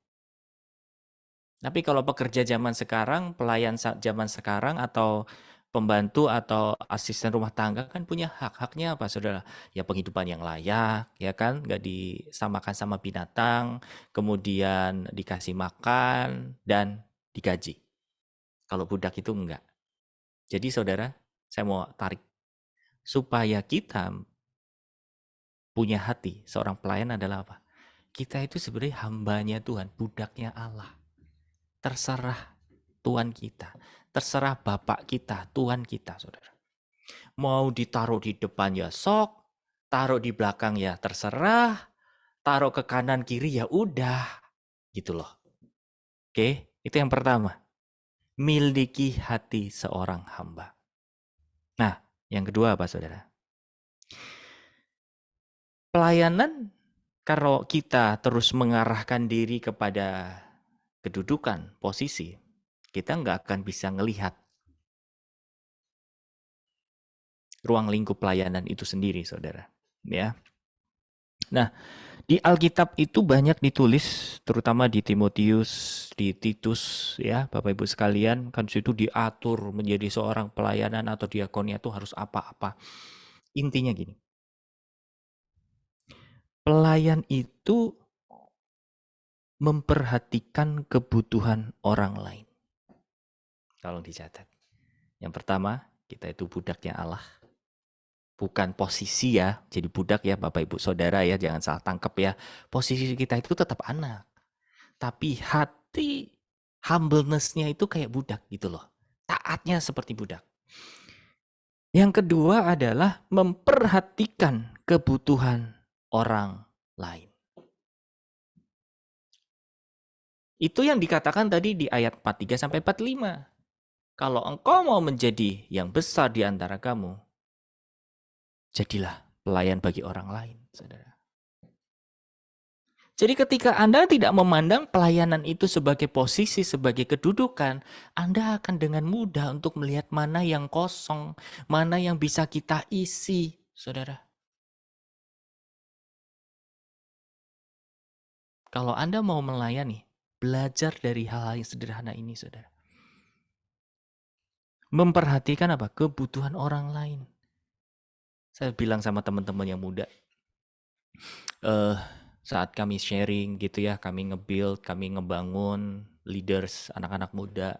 Tapi kalau pekerja zaman sekarang, pelayan zaman sekarang, atau pembantu atau asisten rumah tangga kan punya hak-haknya apa, saudara? Ya penghidupan yang layak, ya kan? Nggak disamakan sama binatang, kemudian dikasih makan, dan digaji. Kalau budak itu enggak. Jadi saudara, saya mau tarik. Supaya kita punya hati, seorang pelayan adalah apa? Kita itu sebenarnya hambanya Tuhan, budaknya Allah. Terserah Tuhan kita, terserah Bapak kita, Tuhan kita, saudara. Mau ditaruh di depan ya sok, taruh di belakang ya terserah, taruh ke kanan kiri ya udah, gitu loh. Oke, itu yang pertama. Miliki hati seorang hamba. Nah, yang kedua apa, saudara? Pelayanan, kalau kita terus mengarahkan diri kepada kedudukan, posisi, kita nggak akan bisa ngelihat ruang lingkup pelayanan itu sendiri, saudara. Ya. Nah, di Alkitab itu banyak ditulis, terutama di Timotius, di Titus, ya, Bapak Ibu sekalian, kan situ diatur menjadi seorang pelayanan atau diakonia itu harus apa-apa. Intinya gini, pelayan itu memperhatikan kebutuhan orang lain. Kalau dicatat. Yang pertama, kita itu budaknya Allah. Bukan posisi ya, jadi budak ya Bapak Ibu Saudara ya, jangan salah tangkap ya. Posisi kita itu tetap anak. Tapi hati humbleness-nya itu kayak budak gitu loh. Taatnya seperti budak. Yang kedua adalah memperhatikan kebutuhan orang lain. Itu yang dikatakan tadi di ayat 43 sampai 45. Kalau engkau mau menjadi yang besar di antara kamu, jadilah pelayan bagi orang lain, saudara. Jadi ketika Anda tidak memandang pelayanan itu sebagai posisi, sebagai kedudukan, Anda akan dengan mudah untuk melihat mana yang kosong, mana yang bisa kita isi, saudara. Kalau Anda mau melayani, belajar dari hal-hal yang sederhana ini, saudara. Memperhatikan apa? Kebutuhan orang lain. Saya bilang sama teman-teman yang muda, saat kami sharing gitu ya, kami nge-build, kami ngebangun leaders, anak-anak muda,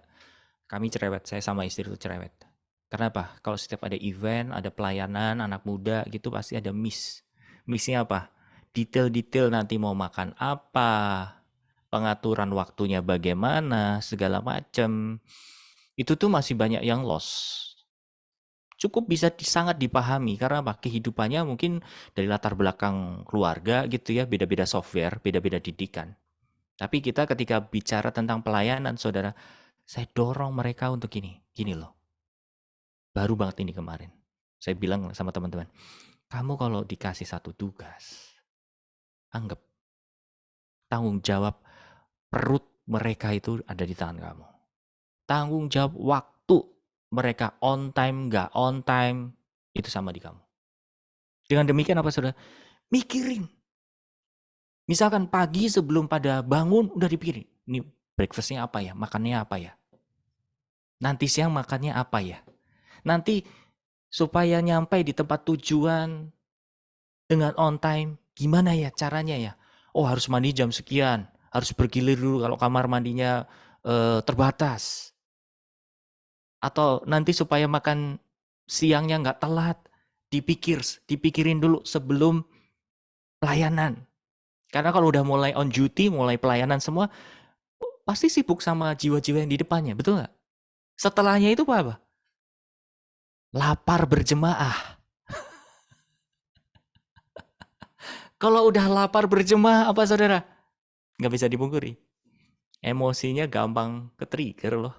kami cerewet, saya sama istri itu cerewet. Kenapa? Kalau setiap ada event, ada pelayanan, anak muda gitu pasti ada miss. Missnya apa? Detail-detail nanti mau makan apa, pengaturan waktunya bagaimana, segala macam. Itu tuh masih banyak yang lost. Cukup bisa sangat dipahami karena apa? Kehidupannya mungkin dari latar belakang keluarga gitu ya, beda-beda software, beda-beda didikan. Tapi kita ketika bicara tentang pelayanan, saudara, saya dorong mereka untuk gini loh. Baru banget ini kemarin. Saya bilang sama teman-teman, kamu kalau dikasih satu tugas, anggap tanggung jawab perut mereka itu ada di tangan kamu. Tanggung jawab waktu mereka on time, nggak on time, itu sama di kamu. Dengan demikian apa, saudara? Mikirin. Misalkan pagi sebelum pada bangun, udah dipikirin. Ini breakfastnya apa ya? Makannya apa ya? Nanti siang makannya apa ya? Nanti supaya nyampe di tempat tujuan dengan on time, gimana ya caranya ya? Oh, harus mandi jam sekian. Harus bergilir dulu kalau kamar mandinya terbatas. Atau nanti supaya makan siangnya nggak telat, dipikirin dulu sebelum pelayanan. Karena kalau udah mulai on duty, mulai pelayanan semua, pasti sibuk sama jiwa-jiwa yang di depannya, betul nggak? Setelahnya itu apa? Lapar berjemaah. Kalau udah lapar berjemaah, apa saudara? Nggak bisa dipungkiri. Emosinya gampang ke-trigger loh.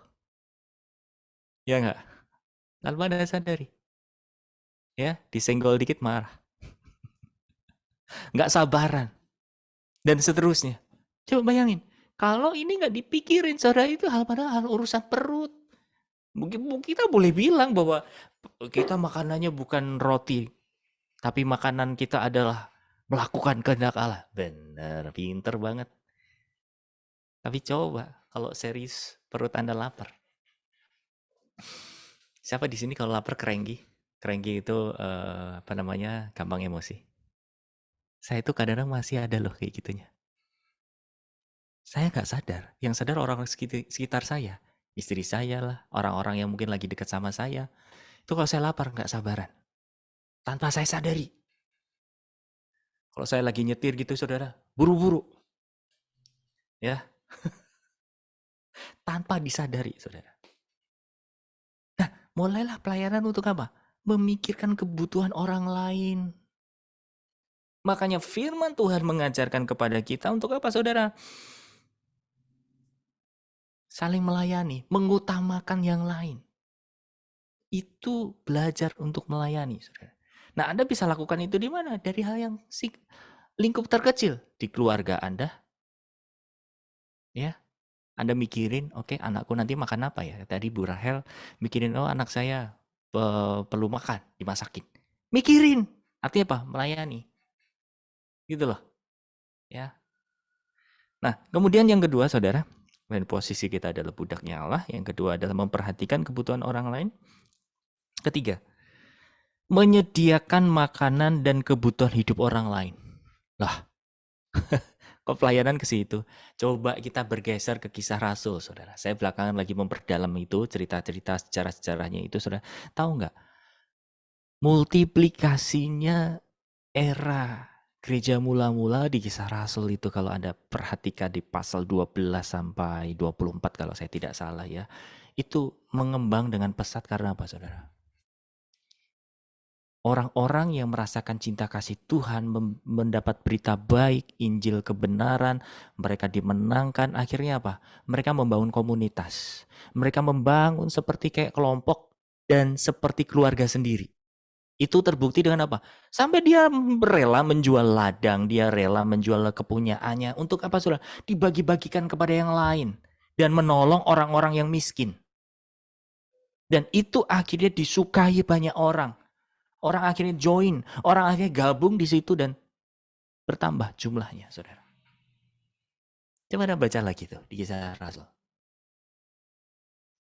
Ya nggak? Tanpa ada sadari. Ya, disenggol dikit marah. Nggak sabaran. Dan seterusnya. Coba bayangin. Kalau ini nggak dipikirin, saudara, itu padahal urusan perut. Mungkin kita boleh bilang bahwa kita makanannya bukan roti, tapi makanan kita adalah melakukan kehendak Allah. Bener, pinter banget. Tapi coba kalau serius perut Anda lapar. Siapa di sini kalau lapar kerenggi? Kerenggi itu gampang emosi. Saya itu kadang-kadang masih ada loh kayak gitunya. Saya nggak sadar. Yang sadar orang sekitar saya. Istri saya lah, orang-orang yang mungkin lagi dekat sama saya. Itu kalau saya lapar nggak sabaran. Tanpa saya sadari. Kalau saya lagi nyetir gitu saudara, buru-buru. Ya. Tanpa disadari saudara. Nah, mulailah pelayanan untuk apa? Memikirkan kebutuhan orang lain. Makanya firman Tuhan mengajarkan kepada kita untuk apa saudara? Saling melayani, mengutamakan yang lain. Itu belajar untuk melayani saudara. Nah, Anda bisa lakukan itu di mana? Dari hal yang lingkup terkecil. Di keluarga Anda. Ya, Anda mikirin, oke, anakku nanti makan apa ya? Tadi Bu Rahel mikirin, oh anak saya perlu makan, dimasakin. Mikirin, artinya apa? Melayani. Gitu loh. Ya. Nah, kemudian yang kedua, saudara, dan posisi kita adalah budaknya Allah. Yang kedua adalah memperhatikan kebutuhan orang lain. Ketiga, menyediakan makanan dan kebutuhan hidup orang lain. Lah, kok pelayanan ke situ? Coba kita bergeser ke kisah Rasul, saudara. Saya belakangan lagi memperdalam itu, cerita-cerita sejarah-sejarahnya itu, saudara. Tahu nggak? Multiplikasinya era gereja mula-mula di kisah Rasul itu kalau Anda perhatikan di pasal 12 sampai 24 kalau saya tidak salah ya. Itu mengembang dengan pesat karena apa, saudara? Orang-orang yang merasakan cinta kasih Tuhan mendapat berita baik, Injil kebenaran, mereka dimenangkan, akhirnya apa? Mereka membangun komunitas. Mereka membangun seperti kayak kelompok dan seperti keluarga sendiri. Itu terbukti dengan apa? Sampai dia rela menjual ladang, dia rela menjual kepunyaannya. Untuk apa, saudara? Dibagi-bagikan kepada yang lain. Dan menolong orang-orang yang miskin. Dan itu akhirnya disukai banyak orang. Orang akhirnya join, orang akhirnya gabung di situ dan bertambah jumlahnya, saudara. Coba Anda baca lagi tuh di kisah Rasul.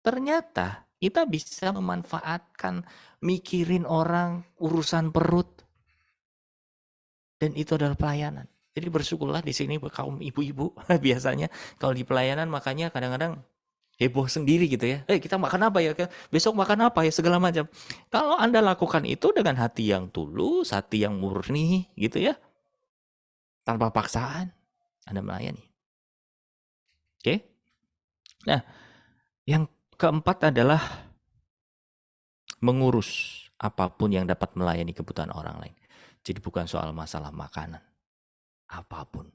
Ternyata kita bisa memanfaatkan mikirin orang urusan perut. Dan itu adalah pelayanan. Jadi bersyukurlah di sini kaum ibu-ibu biasanya kalau di pelayanan makanya kadang-kadang heboh sendiri gitu ya. Kita makan apa ya? Besok makan apa ya? Segala macam. Kalau Anda lakukan itu dengan hati yang tulus, hati yang murni gitu ya. Tanpa paksaan, Anda melayani. Oke? Nah, yang keempat adalah mengurus apapun yang dapat melayani kebutuhan orang lain. Jadi bukan soal masalah makanan. Apapun.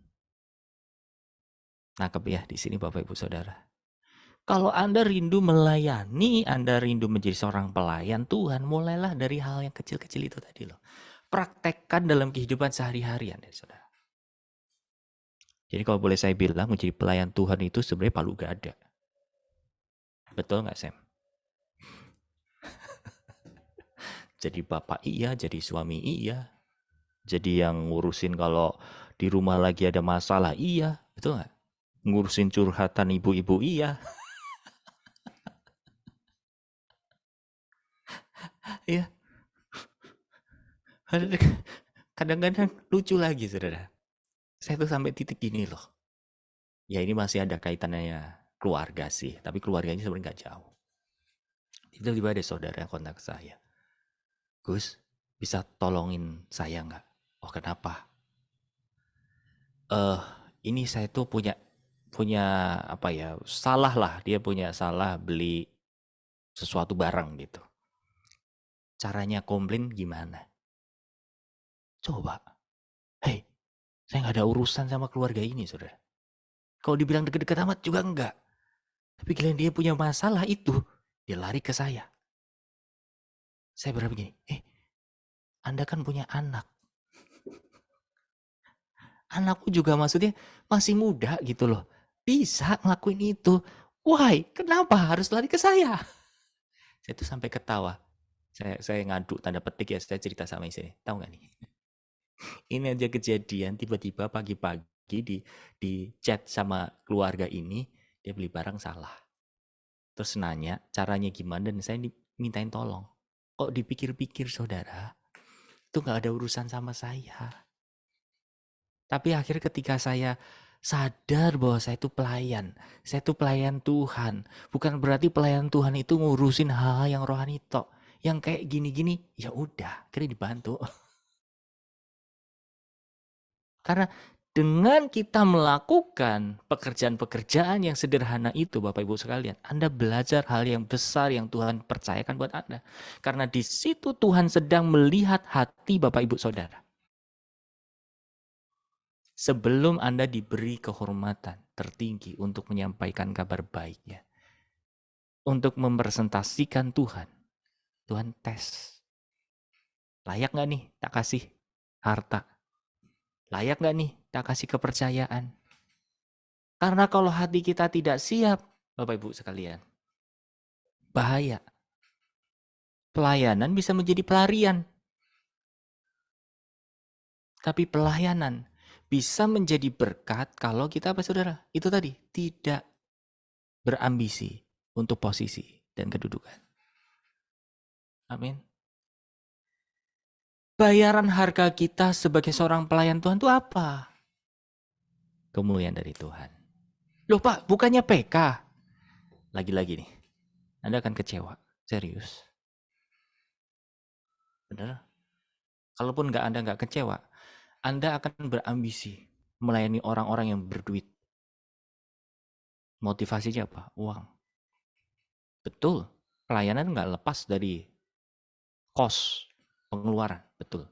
Nangkep ya di sini Bapak Ibu Saudara. Kalau Anda rindu melayani, Anda rindu menjadi seorang pelayan Tuhan, mulailah dari hal yang kecil-kecil itu tadi loh. Praktekkan dalam kehidupan sehari-harian ya saudara. Jadi kalau boleh saya bilang menjadi pelayan Tuhan itu sebenarnya palu gada. Betul nggak Sam? Jadi bapak iya, jadi suami iya. Jadi yang ngurusin kalau di rumah lagi ada masalah iya. Betul nggak? Ngurusin curhatan ibu-ibu iya. Iya. Kadang-kadang lucu lagi saudara. Saya tuh sampai titik gini loh. Ya ini masih ada kaitannya keluarga sih. Tapi keluarganya sebenarnya nggak jauh. Tiba-tiba ada saudara yang kontak saya. Gus, bisa tolongin saya nggak? Oh kenapa? ini saya tuh punya apa ya, salah lah, dia punya salah beli sesuatu barang gitu. Caranya komplain gimana? Coba, hei, saya nggak ada urusan sama keluarga ini, saudara. Kalau dibilang deket-deket amat juga enggak. Tapi kalian dia punya masalah itu, dia lari ke saya. Saya berapa begini, Anda kan punya anak. Anakku juga maksudnya masih muda gitu loh. Bisa ngelakuin itu. Why? Kenapa harus lari ke saya? Saya tuh sampai ketawa. Saya ngadu tanda petik ya, saya cerita sama istri. Tahu nggak nih? Ini aja kejadian tiba-tiba pagi-pagi di chat sama keluarga ini, dia beli barang salah. Terus nanya caranya gimana dan saya dimintain tolong. Kok dipikir-pikir saudara, itu nggak ada urusan sama saya. Tapi akhirnya ketika saya sadar bahwa saya itu pelayan Tuhan. Bukan berarti pelayan Tuhan itu ngurusin hal yang rohani tok. Yang kayak gini-gini, ya udah, kira dibantu. Karena dengan kita melakukan pekerjaan-pekerjaan yang sederhana itu, Bapak Ibu sekalian, Anda belajar hal yang besar yang Tuhan percayakan buat Anda. Karena di situ Tuhan sedang melihat hati Bapak Ibu Saudara. Sebelum Anda diberi kehormatan tertinggi untuk menyampaikan kabar baiknya, untuk mempresentasikan Tuhan, Tuhan tes. Layak gak nih tak kasih harta? Layak gak nih tak kasih kepercayaan? Karena kalau hati kita tidak siap, Bapak Ibu sekalian, bahaya. Pelayanan bisa menjadi pelarian. Tapi pelayanan bisa menjadi berkat kalau kita apa saudara? Itu tadi, tidak berambisi untuk posisi dan kedudukan. Amin. Bayaran harga kita sebagai seorang pelayan Tuhan itu apa? Kemuliaan dari Tuhan. Loh Pak, bukannya PK? Lagi-lagi nih, Anda akan kecewa. Serius. Benar? Kalaupun Anda nggak kecewa, Anda akan berambisi melayani orang-orang yang berduit. Motivasinya apa? Uang. Betul, pelayanan nggak lepas dari cost, pengeluaran. Betul.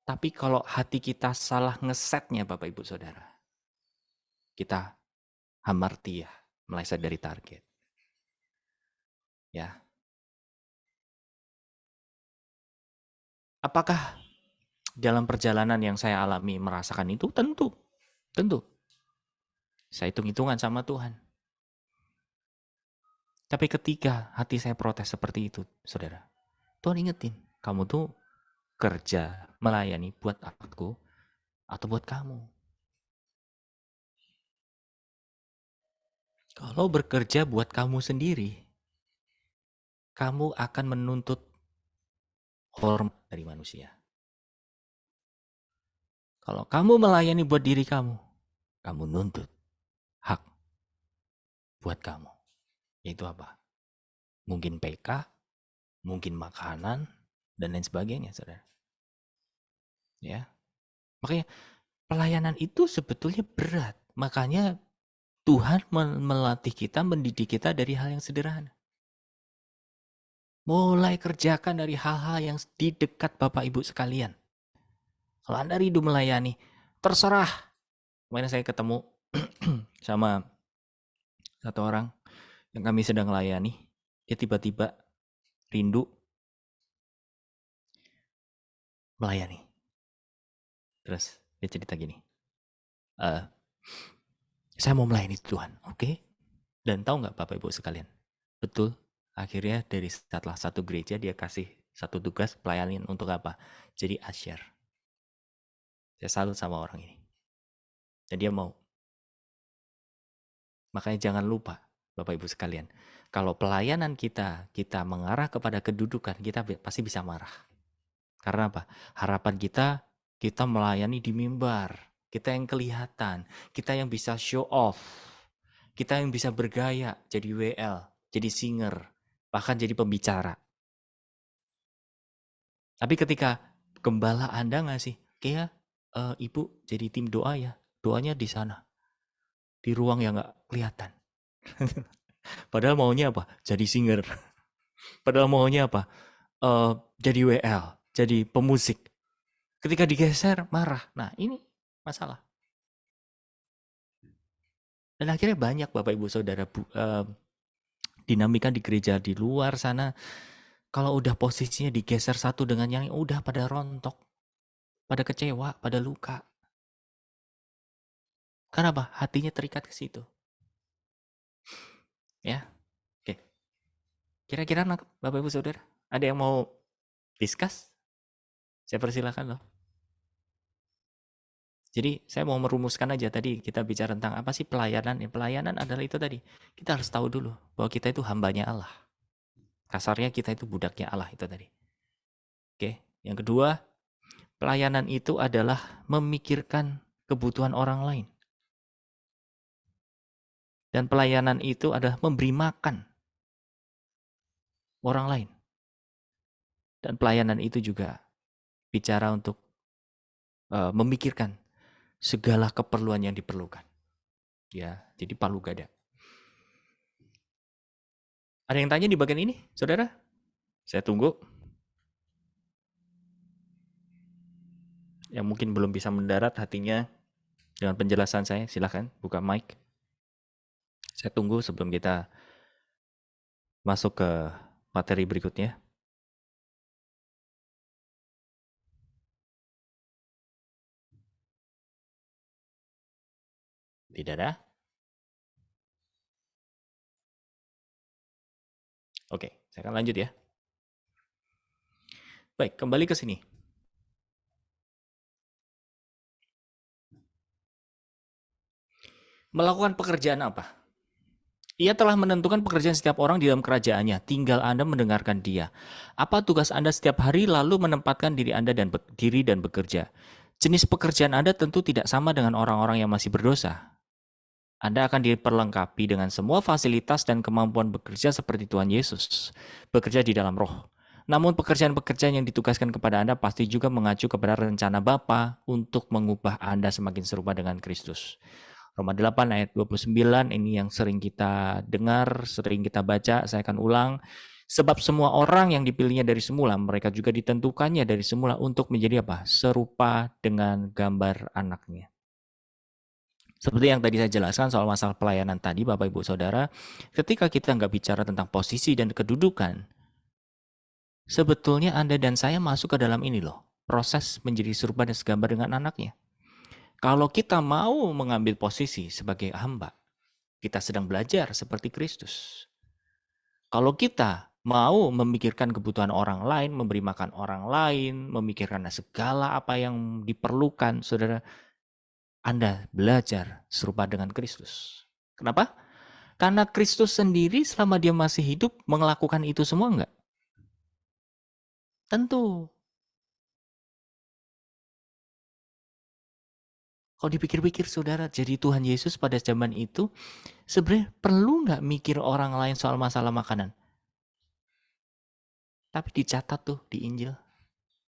Tapi kalau hati kita salah ngesetnya Bapak Ibu Saudara, kita hamartia, meleset dari target. Ya. Apakah dalam perjalanan yang saya alami merasakan itu? Tentu. Saya hitung-hitungan sama Tuhan. Tapi ketika hati saya protes seperti itu, saudara, Tuhan ingetin, kamu tuh kerja melayani buat aku atau buat kamu. Kalau bekerja buat kamu sendiri, kamu akan menuntut hormat dari manusia. Kalau kamu melayani buat diri kamu, kamu nuntut hak buat kamu. Yaitu apa? Mungkin PK, mungkin makanan, dan lain sebagainya, saudara. Ya, makanya pelayanan itu sebetulnya berat. Makanya Tuhan melatih kita, mendidik kita dari hal yang sederhana. Mulai kerjakan dari hal-hal yang di dekat Bapak Ibu sekalian. Kalau Anda rindu melayani, terserah. Kemarin saya ketemu sama satu orang yang kami sedang layani. Dia tiba-tiba rindu melayani. Terus dia cerita gini, saya mau melayani Tuhan, oke? Dan tahu nggak Bapak Ibu sekalian? Betul, akhirnya dari setelah satu gereja dia kasih satu tugas pelayanan untuk apa? Jadi asyar. Saya salut sama orang ini. Dan dia mau. Makanya jangan lupa Bapak Ibu sekalian, kalau pelayanan kita mengarah kepada kedudukan, kita pasti bisa marah. Karena apa? Harapan kita melayani di mimbar, kita yang kelihatan, kita yang bisa show off, kita yang bisa bergaya, jadi WL, jadi singer, bahkan jadi pembicara. Tapi ketika gembala Anda ngasih, oke ya, Ibu jadi tim doa ya, doanya di sana, di ruang yang nggak kelihatan. Padahal maunya apa? Jadi singer. Padahal maunya apa? Jadi WL, jadi pemusik. Ketika digeser, marah. Nah, ini masalah. Dan akhirnya banyak Bapak Ibu Saudara dinamika di gereja di luar sana, kalau udah posisinya digeser satu dengan yang udah pada rontok, pada kecewa, pada luka. Karena apa? Hatinya terikat ke situ. Ya, oke. Kira-kira Bapak Ibu Saudara, ada yang mau discuss? Saya persilakan loh. Jadi saya mau merumuskan aja tadi kita bicara tentang apa sih pelayanan. Ya, pelayanan adalah itu tadi. Kita harus tahu dulu bahwa kita itu hambanya Allah. Kasarnya kita itu budaknya Allah itu tadi. Oke, yang kedua, pelayanan itu adalah memikirkan kebutuhan orang lain. Dan pelayanan itu adalah memberi makan orang lain. Dan pelayanan itu juga bicara untuk memikirkan segala keperluan yang diperlukan. Ya, jadi palu gada. Ada yang tanya di bagian ini, saudara? Saya tunggu. Yang mungkin belum bisa mendarat hatinya dengan penjelasan saya, silakan buka mic. Saya tunggu sebelum kita masuk ke materi berikutnya. Tidak ada? Oke, saya akan lanjut ya. Baik, kembali ke sini. Melakukan pekerjaan apa? Ia telah menentukan pekerjaan setiap orang di dalam kerajaannya. Tinggal Anda mendengarkan dia. Apa tugas Anda setiap hari lalu menempatkan diri Anda dan bekerja. Jenis pekerjaan Anda tentu tidak sama dengan orang-orang yang masih berdosa. Anda akan diperlengkapi dengan semua fasilitas dan kemampuan bekerja seperti Tuhan Yesus. Bekerja di dalam roh. Namun pekerjaan-pekerjaan yang ditugaskan kepada Anda pasti juga mengacu kepada rencana Bapa untuk mengubah Anda semakin serupa dengan Kristus. Roma 8 ayat 29 ini yang sering kita dengar, sering kita baca, saya akan ulang. Sebab semua orang yang dipilihnya dari semula, mereka juga ditentukannya dari semula untuk menjadi apa? Serupa dengan gambar anaknya. Seperti yang tadi saya jelaskan soal masalah pelayanan tadi, Bapak Ibu Saudara, ketika kita nggak bicara tentang posisi dan kedudukan, sebetulnya Anda dan saya masuk ke dalam ini loh, proses menjadi serupa dan segambar dengan anaknya. Kalau kita mau mengambil posisi sebagai hamba, kita sedang belajar seperti Kristus. Kalau kita mau memikirkan kebutuhan orang lain, memberi makan orang lain, memikirkan segala apa yang diperlukan, saudara, Anda belajar serupa dengan Kristus. Kenapa? Karena Kristus sendiri selama dia masih hidup melakukan itu semua enggak? Tentu. Kalau dipikir-pikir saudara, jadi Tuhan Yesus pada zaman itu sebenarnya perlu nggak mikir orang lain soal masalah makanan? Tapi dicatat tuh di Injil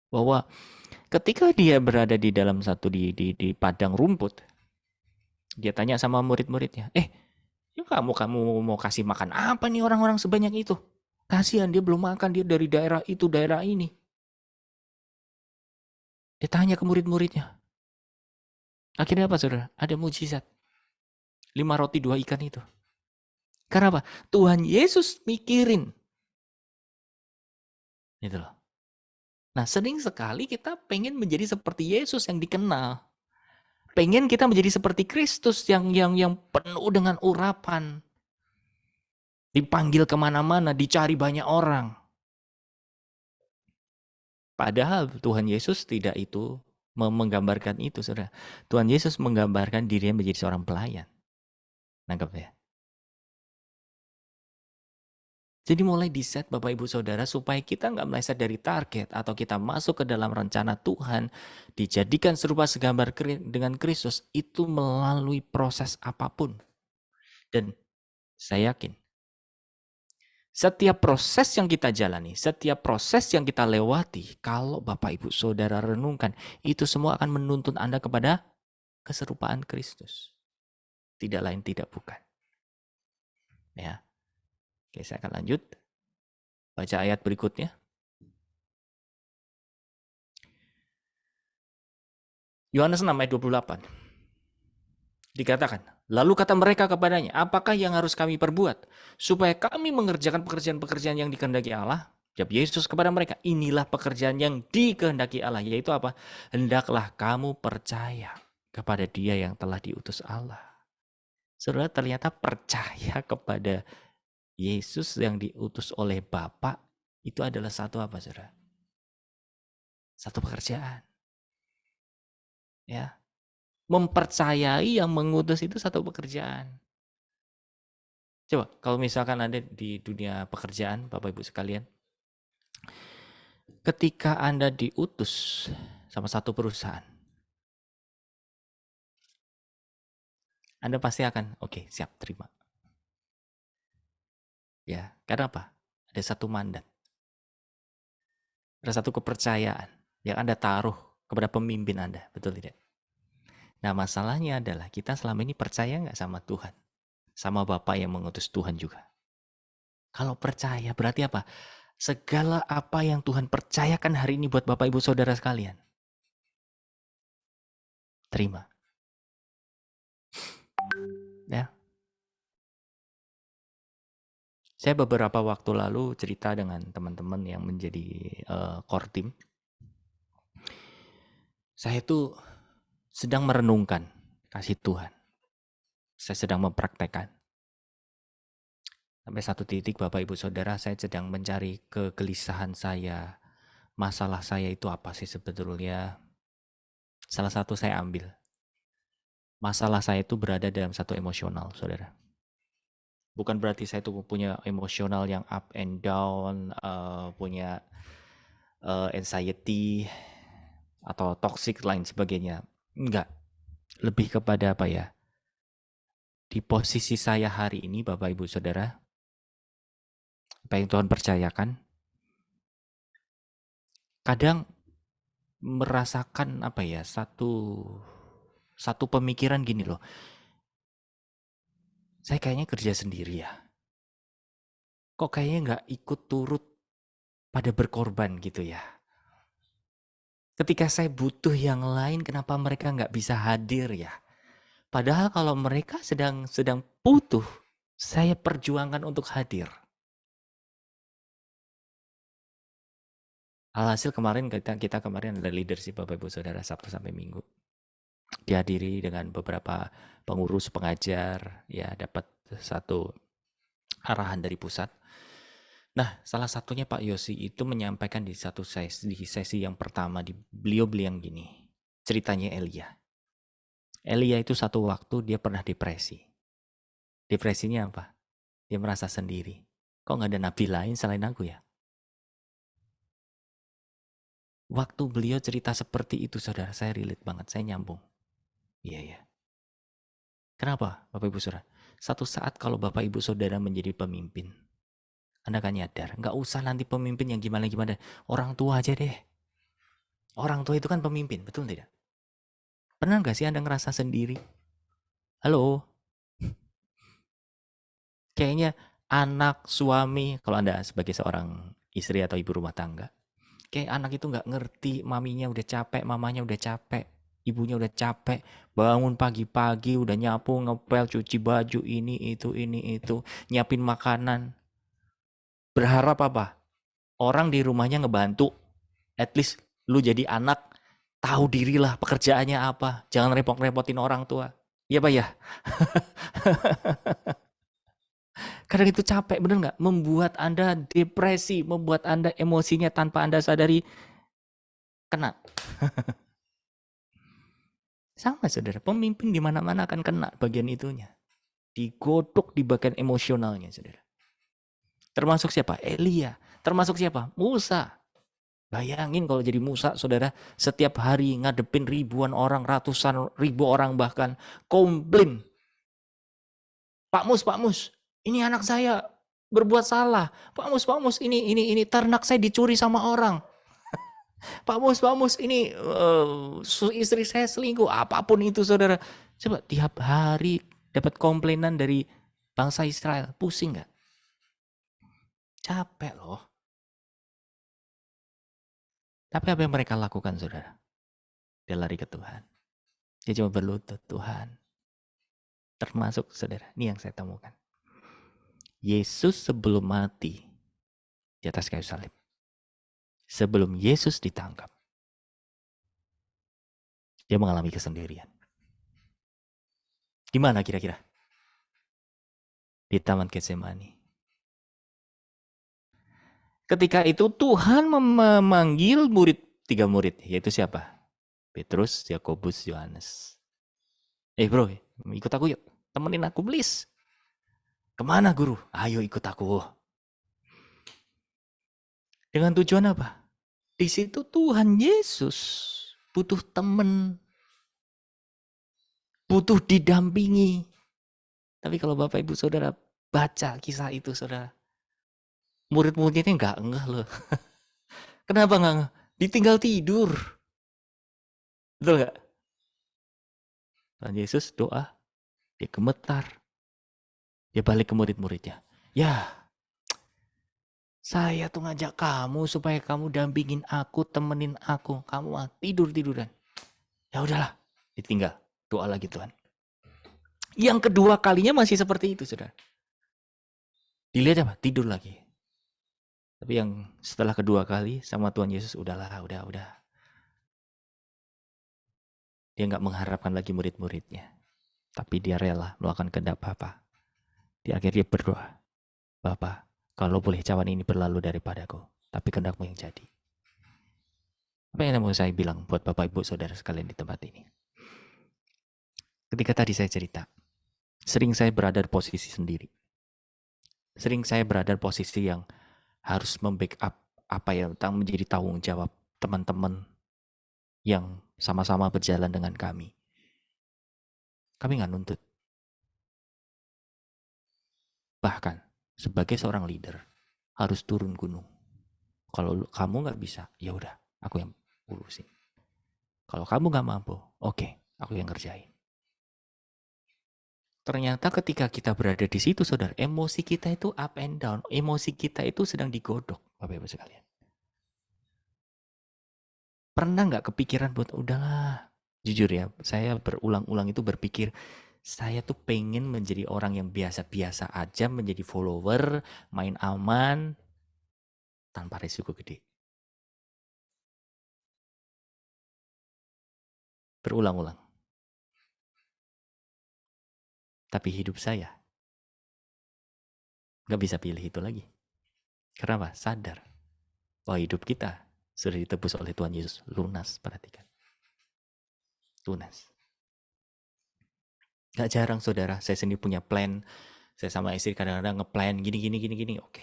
bahwa ketika dia berada di dalam di padang rumput, dia tanya sama murid-muridnya, kamu mau kasih makan apa nih orang-orang sebanyak itu? Kasihan dia belum makan, dia dari daerah itu, daerah ini. Dia tanya ke murid-muridnya. Akhirnya apa saudara? Ada mujizat. 5 roti 2 ikan itu. Karena apa? Tuhan Yesus mikirin. Gitu loh. Nah, sering sekali kita pengen menjadi seperti Yesus yang dikenal. Pengen kita menjadi seperti Kristus yang penuh dengan urapan. Dipanggil kemana-mana, dicari banyak orang. Padahal Tuhan Yesus tidak itu menggambarkan itu, saudara. Tuhan Yesus menggambarkan dirinya menjadi seorang pelayan. Nangkep ya? Jadi mulai di-set Bapak Ibu Saudara supaya kita nggak meleset dari target atau kita masuk ke dalam rencana Tuhan, dijadikan serupa segambar dengan Kristus, itu melalui proses apapun. Dan saya yakin Setiap proses yang kita jalani, setiap proses yang kita lewati, kalau Bapak Ibu Saudara renungkan, itu semua akan menuntun Anda kepada keserupaan Kristus. Tidak lain tidak bukan. Ya. Oke, saya akan lanjut. Baca ayat berikutnya. Yohanes 6 ayat 28. Dikatakan, lalu kata mereka kepadanya, apakah yang harus kami perbuat supaya kami mengerjakan pekerjaan-pekerjaan yang dikehendaki Allah? Jawab Yesus kepada mereka, inilah pekerjaan yang dikehendaki Allah, yaitu apa? Hendaklah kamu percaya kepada Dia yang telah diutus Allah. Saudara, ternyata percaya kepada Yesus yang diutus oleh Bapa itu adalah satu apa, saudara? Satu pekerjaan. Ya. Mempercayai yang mengutus itu satu pekerjaan. Coba kalau misalkan Anda di dunia pekerjaan, Bapak Ibu sekalian, ketika Anda diutus sama satu perusahaan, Anda pasti akan, oke, siap, terima. Ya, karena apa? Ada satu mandat. Ada satu kepercayaan yang Anda taruh kepada pemimpin Anda, betul tidak? Nah, masalahnya adalah kita selama ini percaya nggak sama Tuhan? Sama Bapa yang mengutus Tuhan juga. Kalau percaya berarti apa? Segala apa yang Tuhan percayakan hari ini buat Bapak Ibu Saudara sekalian. Terima. Ya. Saya beberapa waktu lalu cerita dengan teman-teman yang menjadi core team. Saya itu sedang merenungkan kasih Tuhan. Saya sedang mempraktekkan. Sampai satu titik Bapak Ibu Saudara, saya sedang mencari kegelisahan saya. Masalah saya itu apa sih sebetulnya? Salah satu saya ambil. Masalah saya itu berada dalam satu emosional, saudara. Bukan berarti saya itu punya emosional yang up and down, punya anxiety, atau toxic lain sebagainya. Enggak. Lebih kepada apa ya? Di posisi saya hari ini, Bapak Ibu Saudara, apa yang Tuhan percayakan, kadang merasakan apa ya, satu pemikiran gini loh. Saya kayaknya kerja sendiri ya. Kok kayaknya nggak ikut turut pada berkorban gitu ya. Ketika saya butuh yang lain, kenapa mereka nggak bisa hadir ya? Padahal kalau mereka sedang butuh, saya perjuangkan untuk hadir. Alhasil kemarin kita kemarin ada leadership Bapak Ibu Saudara Sabtu sampai Minggu. Dihadiri dengan beberapa pengurus, pengajar, ya dapat satu arahan dari pusat. Nah, salah satunya Pak Yosi itu menyampaikan di sesi yang pertama, beliau bilang gini, ceritanya Elia. Elia itu satu waktu dia pernah depresi. Depresinya apa? Dia merasa sendiri. Kok nggak ada nabi lain selain aku ya? Waktu beliau cerita seperti itu, saudara, saya relate banget, saya nyambung. Iya. Kenapa, Bapak Ibu Saudara? Satu saat kalau Bapak Ibu Saudara menjadi pemimpin, Anda akan nyadar, nggak usah nanti pemimpin yang gimana-gimana. Orang tua aja deh. Orang tua itu kan pemimpin, betul tidak? Pernah nggak sih Anda ngerasa sendiri? Halo? Kayaknya anak, suami, kalau Anda sebagai seorang istri atau ibu rumah tangga, kayak anak itu nggak ngerti, maminya udah capek, mamanya udah capek, ibunya udah capek, bangun pagi-pagi udah nyapu, ngepel, cuci baju, ini itu, nyiapin makanan. Berharap apa? Orang di rumahnya ngebantu. At least lu jadi anak, tahu dirilah pekerjaannya apa. Jangan repot-repotin orang tua. Iya Pak ya? Kadang itu capek, bener nggak? Membuat Anda depresi, membuat Anda emosinya tanpa Anda sadari kena. Sama saudara, pemimpin di mana-mana akan kena bagian itunya. Digodok di bagian emosionalnya saudara. Termasuk siapa? Elia. Termasuk siapa? Musa. Bayangin kalau jadi Musa saudara, setiap hari ngadepin ribuan orang, ratusan ribu orang bahkan komplain. Pak Mus, ini anak saya berbuat salah. Pak Mus, ini ternak saya dicuri sama orang. Pak Mus, ini istri saya selingkuh. Apapun itu saudara. Coba tiap hari dapat komplainan dari bangsa Israel. Pusing nggak? Capek loh. Tapi apa yang mereka lakukan saudara? Dia lari ke Tuhan. Dia cuma berlutut, Tuhan. Termasuk saudara, ini yang saya temukan. Yesus sebelum mati di atas kayu salib. Sebelum Yesus ditangkap, dia mengalami kesendirian. Di mana kira-kira? Di Taman Getsemani. Ketika itu Tuhan memanggil tiga murid, yaitu siapa? Petrus, Yakobus, Yohanes. Bro, ikut aku yuk. Temenin aku, please. Kemana guru? Ayo ikut aku. Dengan tujuan apa? Di situ Tuhan Yesus butuh teman, butuh didampingi. Tapi kalau Bapak Ibu Saudara baca kisah itu saudara, murid-muridnya nggak ngeh loh. Kenapa nggak ngeh? Ditinggal tidur. Betul nggak? Tuhan Yesus doa, dia gemetar. Dia balik ke murid-muridnya. Ya, saya tuh ngajak kamu supaya kamu dampingin aku, temenin aku. Kamu tidur-tiduran. Ya udahlah, ditinggal. Doa lagi Tuhan. Yang kedua kalinya masih seperti itu, saudara. Dilihat apa? Tidur lagi. Tapi yang setelah kedua kali sama Tuhan Yesus, udahlah, udah. Dia nggak mengharapkan lagi murid-muridnya. Tapi dia rela melakukan kehendak Bapa. Di akhir dia berdoa, Bapa, kalau boleh cawan ini berlalu daripadaku, tapi kehendak-Mu yang jadi. Apa yang mau saya bilang buat Bapak Ibu Saudara sekalian di tempat ini? Ketika tadi saya cerita, sering saya berada di posisi sendiri. Sering saya berada di posisi yang harus membackup menjadi tanggung jawab teman-teman yang sama-sama berjalan dengan kami. Kami nggak nuntut. Bahkan sebagai seorang leader harus turun gunung. Kalau kamu nggak bisa, ya udah, aku yang urusin. Kalau kamu nggak mampu, oke, aku yang kerjain. Ternyata ketika kita berada di situ, saudara, emosi kita itu up and down. Emosi kita itu sedang digodok, Bapak Ibu sekalian. Pernah nggak kepikiran buat udahlah, jujur ya, saya berulang-ulang itu berpikir, saya tuh pengen menjadi orang yang biasa-biasa aja, menjadi follower, main aman, tanpa risiko gede. Berulang-ulang. Tapi hidup saya nggak bisa pilih itu lagi. Kenapa? Sadar bahwa hidup kita sudah ditebus oleh Tuhan Yesus. Lunas, perhatikan. Lunas. Gak jarang saudara, saya sendiri punya plan. Saya sama istri kadang-kadang ngeplan gini. Oke.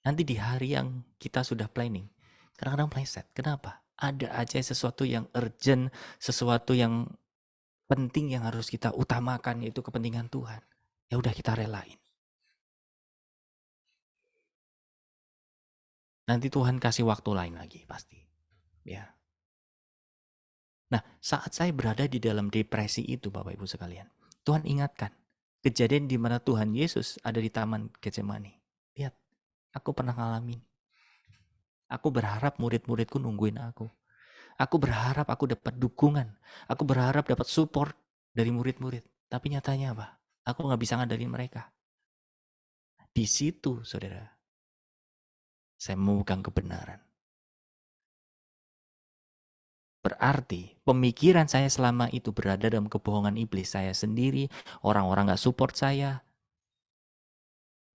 Nanti di hari yang kita sudah planning, kadang-kadang meleset. Kenapa? Ada aja sesuatu yang urgent, sesuatu yang penting yang harus kita utamakan, yaitu kepentingan Tuhan. Ya udah kita relain. Nanti Tuhan kasih waktu lain lagi pasti. Ya. Nah, saat saya berada di dalam depresi itu Bapak Ibu sekalian, Tuhan ingatkan kejadian di mana Tuhan Yesus ada di Taman Getsemani. Lihat, aku pernah ngalamin. Aku berharap murid-muridku nungguin aku. Aku berharap aku dapat dukungan. Aku berharap dapat support dari murid-murid. Tapi nyatanya apa? Aku gak bisa ngandelin mereka. Di situ, saudara, saya memegang kebenaran. Berarti pemikiran saya selama itu berada dalam kebohongan iblis. Saya sendiri, orang-orang gak support saya.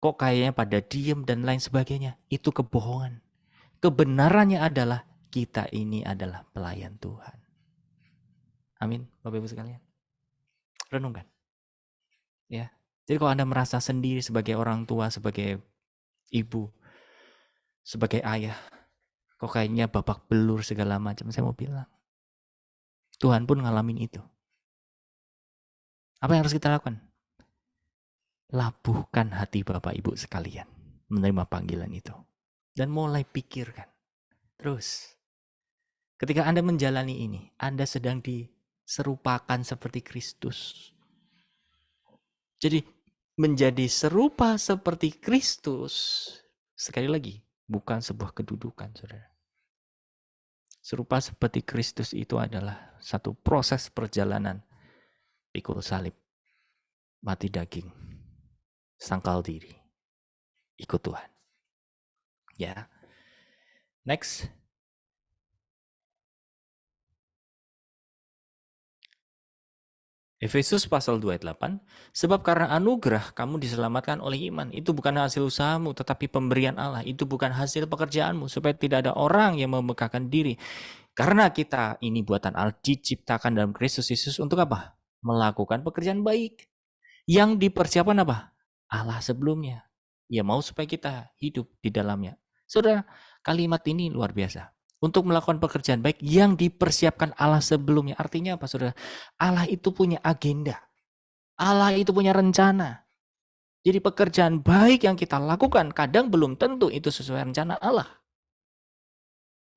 Kok kayaknya pada diem dan lain sebagainya. Itu kebohongan. Kebenarannya adalah kita ini adalah pelayan Tuhan. Amin, Bapak Ibu sekalian. Renungkan. Ya. Jadi kalau Anda merasa sendiri sebagai orang tua, sebagai ibu, sebagai ayah, kok kayaknya babak belur segala macam, saya mau bilang, Tuhan pun ngalamin itu. Apa yang harus kita lakukan? Labuhkan hati Bapak Ibu sekalian. menerima panggilan itu. Dan mulai pikirkan. Terus, ketika Anda menjalani ini, Anda sedang diserupakan seperti Kristus. Jadi, menjadi serupa seperti Kristus, sekali lagi, bukan sebuah kedudukan, saudara. Serupa seperti Kristus itu adalah satu proses perjalanan. Pikul salib, mati daging, sangkal diri, ikut Tuhan. Ya. Next. Efesus pasal 2 ayat 8, sebab karena anugerah kamu diselamatkan oleh iman. Itu bukan hasil usahamu, tetapi pemberian Allah. Itu bukan hasil pekerjaanmu, supaya tidak ada orang yang memegahkan diri. Karena kita ini buatan Allah, diciptakan dalam Kristus Yesus untuk apa? Melakukan pekerjaan baik. Yang dipersiapkan apa? Allah sebelumnya. Ya mau supaya kita hidup di dalamnya. Saudara, kalimat ini luar biasa. Untuk melakukan pekerjaan baik yang dipersiapkan Allah sebelumnya. Artinya apa, saudara? Allah itu punya agenda. Allah itu punya rencana. Jadi pekerjaan baik yang kita lakukan kadang belum tentu itu sesuai rencana Allah.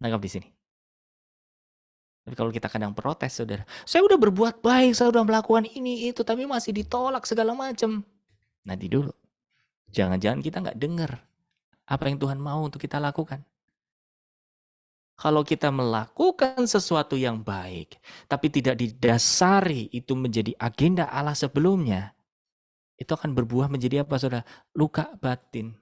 Nangkap di sini. Tapi kalau kita kadang protes, saudara. Saya udah berbuat baik, saya udah melakukan ini, itu, tapi masih ditolak segala macam. Nanti dulu. Jangan-jangan kita nggak dengar apa yang Tuhan mau untuk kita lakukan. Kalau kita melakukan sesuatu yang baik, tapi tidak didasari itu menjadi agenda Allah sebelumnya, itu akan berbuah menjadi apa, saudara? Luka batin.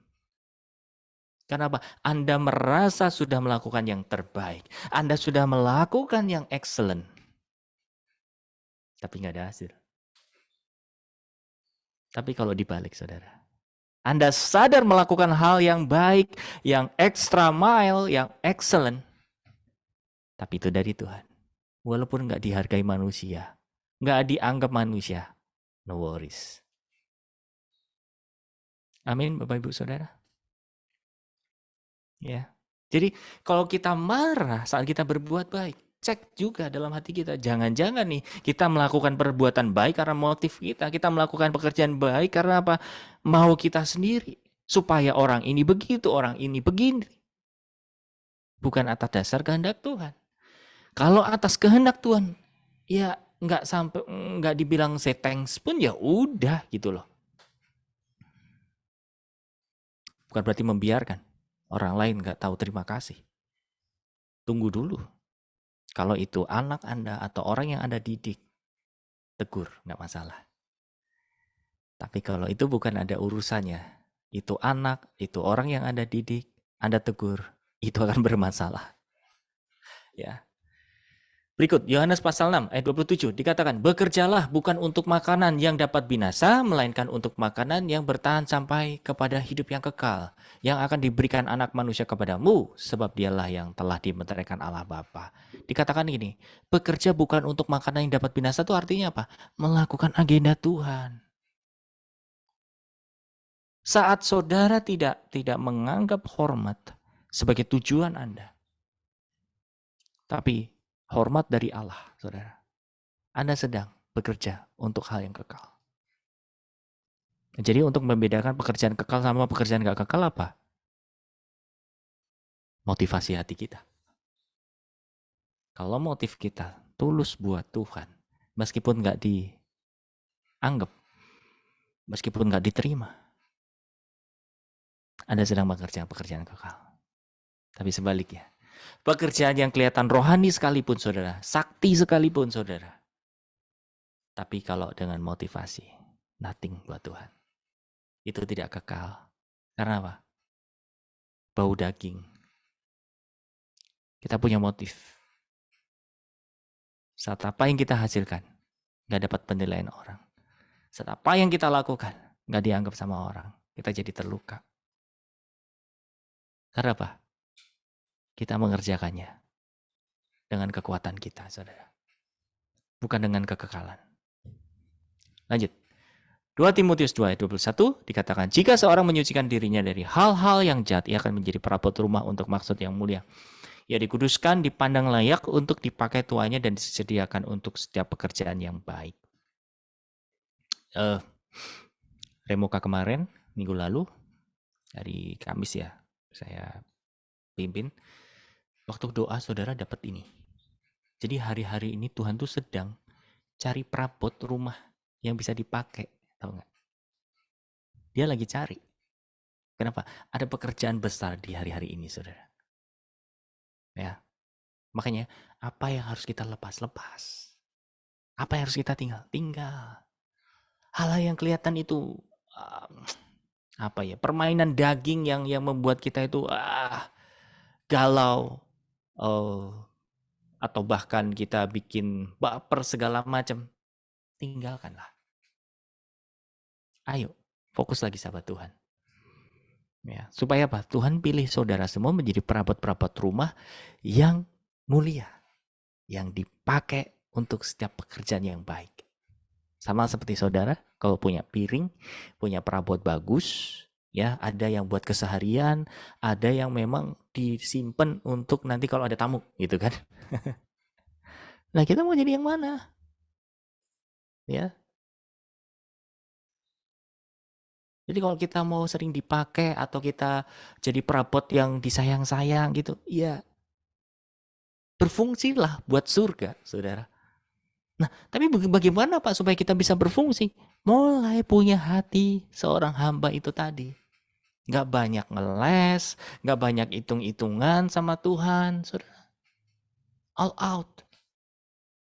Karena apa? Anda merasa sudah melakukan yang terbaik. Anda sudah melakukan yang excellent. Tapi nggak ada hasil. Tapi kalau dibalik, saudara. Anda sadar melakukan hal yang baik, yang extra mile, yang excellent. Tapi itu dari Tuhan. Walaupun nggak dihargai manusia, nggak dianggap manusia, no worries. Amin, Bapak Ibu Saudara. Ya. Jadi kalau kita marah saat kita berbuat baik, cek juga dalam hati kita. Jangan-jangan nih kita melakukan perbuatan baik karena motif kita. Kita melakukan pekerjaan baik karena apa? Mau kita sendiri. Supaya orang ini begitu, orang ini begini. Bukan atas dasar kehendak Tuhan. Kalau atas kehendak Tuhan, ya nggak dibilang say thanks pun ya udah gitu loh. Bukan berarti membiarkan orang lain nggak tahu terima kasih. Tunggu dulu. Kalau itu anak Anda atau orang yang Anda didik, tegur, nggak masalah. Tapi kalau itu bukan ada urusannya, itu anak, itu orang yang Anda didik, Anda tegur, itu akan bermasalah. Ya. Berikut, Yohanes pasal 6 ayat 27 dikatakan, bekerjalah bukan untuk makanan yang dapat binasa, melainkan untuk makanan yang bertahan sampai kepada hidup yang kekal, yang akan diberikan anak manusia kepadamu, sebab dialah yang telah dimeteraikan Allah Bapa. Dikatakan gini, bekerja bukan untuk makanan yang dapat binasa itu artinya apa? Melakukan agenda Tuhan. Saat saudara tidak menganggap hormat sebagai tujuan Anda, tapi hormat dari Allah, saudara. Anda sedang bekerja untuk hal yang kekal. Jadi untuk membedakan pekerjaan kekal sama pekerjaan gak kekal apa? Motivasi hati kita. Kalau motif kita tulus buat Tuhan, meskipun gak dianggap, meskipun gak diterima, Anda sedang mengerjakan pekerjaan kekal. Tapi sebaliknya, pekerjaan yang kelihatan rohani sekalipun, saudara, sakti sekalipun, saudara, tapi kalau dengan motivasi, nothing buat Tuhan, itu tidak kekal. Karena apa? Bau daging. Kita punya motif. Saat apa yang kita hasilkan, gak dapat penilaian orang. Saat apa yang kita lakukan, gak dianggap sama orang. Kita jadi terluka. Karena apa? Kita mengerjakannya dengan kekuatan kita, saudara. Bukan dengan kekekalan. Lanjut. 2 Timotius 2 ayat 21 dikatakan, jika seorang menyucikan dirinya dari hal-hal yang jahat, ia akan menjadi perabot rumah untuk maksud yang mulia. Ia dikuduskan, dipandang layak untuk dipakai tuannya dan disediakan untuk setiap pekerjaan yang baik. Remuka kemarin, minggu lalu, hari Kamis ya, saya pimpin. Waktu doa saudara dapat ini. Jadi hari-hari ini Tuhan tuh sedang cari perabot rumah yang bisa dipakai, tahu nggak? Dia lagi cari. Kenapa? Ada pekerjaan besar di hari-hari ini, saudara. Ya, makanya apa yang harus kita lepas? Apa yang harus kita tinggal? Hal yang kelihatan itu permainan daging yang membuat kita itu galau, atau bahkan kita bikin baper segala macam. Tinggalkanlah. Ayo, fokus lagi sahabat Tuhan. Ya, supaya apa? Tuhan pilih saudara semua menjadi perabot-perabot rumah yang mulia, yang dipakai untuk setiap pekerjaan yang baik. Sama seperti saudara, kalau punya piring, punya perabot bagus, ya, ada yang buat keseharian, ada yang memang disimpan untuk nanti kalau ada tamu, gitu kan? Nah, kita mau jadi yang mana? Ya. Jadi kalau kita mau sering dipakai atau kita jadi perabot yang disayang-sayang gitu, ya berfungsilah buat surga, saudara. Nah, tapi bagaimana Pak supaya kita bisa berfungsi? Mulai punya hati seorang hamba itu tadi. Nggak banyak ngeles, nggak banyak hitung-hitungan sama Tuhan, saudara. All out.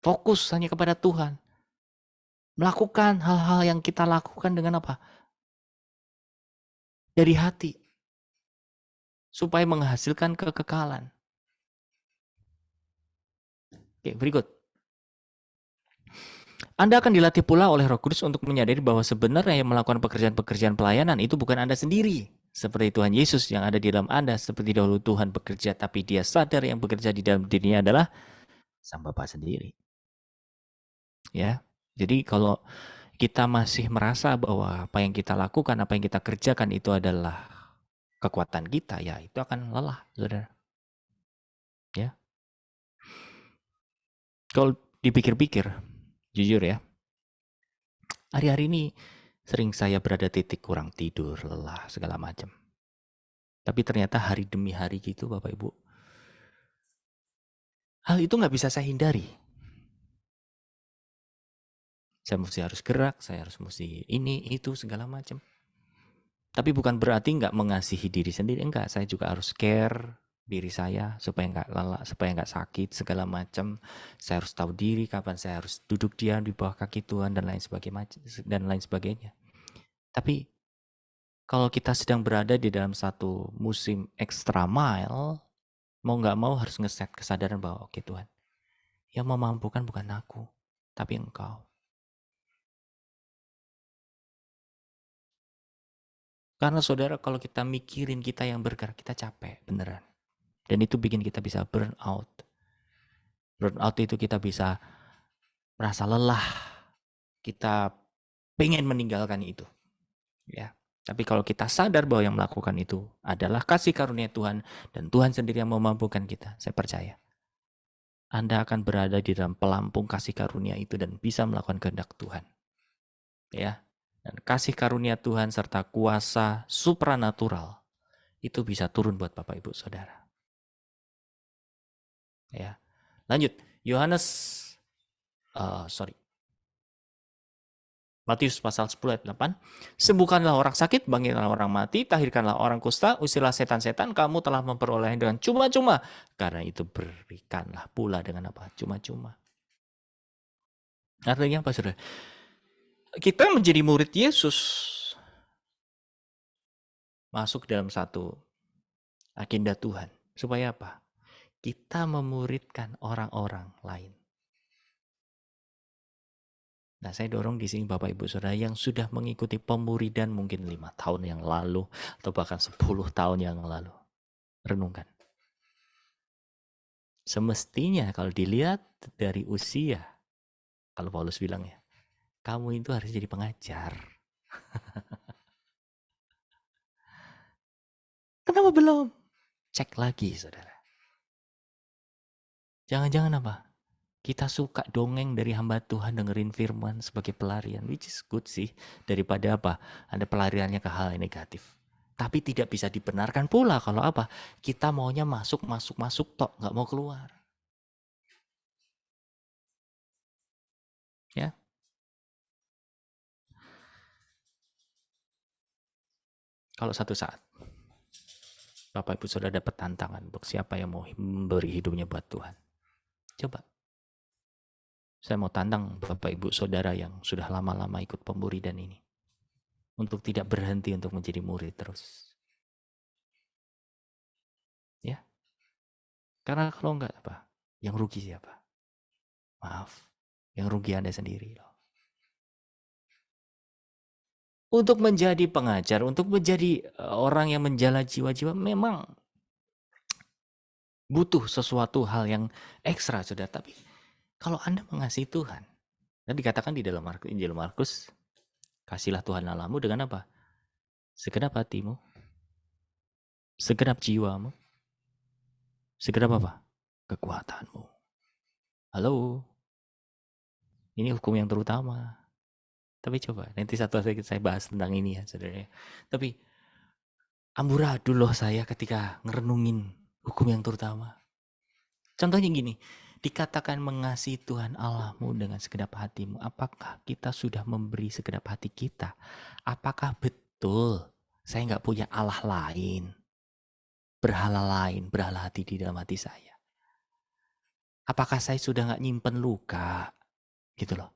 Fokus hanya kepada Tuhan. Melakukan hal-hal yang kita lakukan dengan apa? Dari hati. Supaya menghasilkan kekekalan. Oke, berikut. Anda akan dilatih pula oleh Roh Kudus untuk menyadari bahwa sebenarnya yang melakukan pekerjaan-pekerjaan pelayanan itu bukan Anda sendiri. Seperti Tuhan Yesus yang ada di dalam Anda, seperti dahulu Tuhan bekerja, tapi dia sadar yang bekerja di dalam dirinya adalah Sang Bapa sendiri. Ya, jadi kalau kita masih merasa bahwa apa yang kita lakukan, apa yang kita kerjakan itu adalah kekuatan kita, ya itu akan lelah, saudara. Ya. Kalau dipikir-pikir, jujur ya, hari-hari ini sering saya berada titik kurang tidur, lelah, segala macam. Tapi ternyata hari demi hari gitu Bapak Ibu. Hal itu nggak bisa saya hindari. Saya mesti harus gerak, saya harus mesti ini, itu, segala macam. Tapi bukan berarti nggak mengasihi diri sendiri, enggak. Saya juga harus care diri saya supaya nggak lelah, supaya nggak sakit, segala macam. Saya harus tahu diri kapan saya harus duduk diam di bawah kaki Tuhan dan lain sebagainya. Tapi kalau kita sedang berada di dalam satu musim extra mile, mau nggak mau harus ngeset kesadaran bahwa oke Tuhan, yang memampukan bukan aku, tapi Engkau. Karena saudara kalau kita mikirin kita yang bergerak, kita capek beneran. Dan itu bikin kita bisa burn out. Burn out itu kita bisa merasa lelah. Kita pengen meninggalkan itu. Ya. Tapi kalau kita sadar bahwa yang melakukan itu adalah kasih karunia Tuhan dan Tuhan sendiri yang memampukan kita, saya percaya Anda akan berada di dalam pelampung kasih karunia itu dan bisa melakukan kehendak Tuhan. Ya. Dan kasih karunia Tuhan serta kuasa supranatural itu bisa turun buat Bapak Ibu Saudara. Ya. Lanjut, Matius pasal 10 ayat 8. Sembuhkanlah orang sakit, bangkitkanlah orang mati, tahirkanlah orang kusta, usirlah setan-setan, kamu telah memperoleh dengan cuma-cuma. Karena itu berikanlah pula dengan apa? Cuma-cuma. Artinya apa, saudara? Kita menjadi murid Yesus. Masuk dalam satu agenda Tuhan. Supaya apa? Kita memuridkan orang-orang lain. Nah, saya dorong di sini Bapak Ibu Saudara yang sudah mengikuti pemuridan mungkin 5 tahun yang lalu atau bahkan 10 tahun yang lalu. Renungkan. Semestinya kalau dilihat dari usia, kalau Paulus bilang ya, kamu itu harus jadi pengajar. Kenapa belum? Cek lagi, saudara. Jangan-jangan apa? Kita suka dongeng dari hamba Tuhan dengerin firman sebagai pelarian, which is good sih. Daripada apa? Ada pelariannya ke hal yang negatif. Tapi tidak bisa dibenarkan pula kalau apa? Kita maunya masuk tok, nggak mau keluar. Ya. Kalau satu saat Bapak Ibu Saudara dapat tantangan untuk siapa yang mau memberi hidupnya buat Tuhan. Coba. Saya mau tantang Bapak Ibu Saudara yang sudah lama-lama ikut pemburidan ini. Untuk tidak berhenti untuk menjadi murid terus. Ya. Karena kalau enggak apa? Yang rugi siapa? Maaf. Yang rugi Anda sendiri loh. Untuk menjadi pengajar, untuk menjadi orang yang menjala jiwa-jiwa memang butuh sesuatu hal yang ekstra, Saudara. Tapi kalau Anda mengasihi Tuhan, dan dikatakan di dalam Injil Markus, kasihlah Tuhan Allahmu dengan apa? Segenap hatimu, segenap jiwamu, segenap apa? Kekuatanmu. Halo, ini hukum yang terutama. Tapi coba, nanti satu saya bahas tentang ini ya, saudara. Tapi amburadul loh saya ketika ngerenungin hukum yang terutama. Contohnya gini, dikatakan mengasihi Tuhan Allahmu dengan segenap hatimu. Apakah kita sudah memberi segenap hati kita? Apakah betul saya nggak punya Allah lain? Berhala hati di dalam hati saya. Apakah saya sudah nggak nyimpen luka? Gitu loh.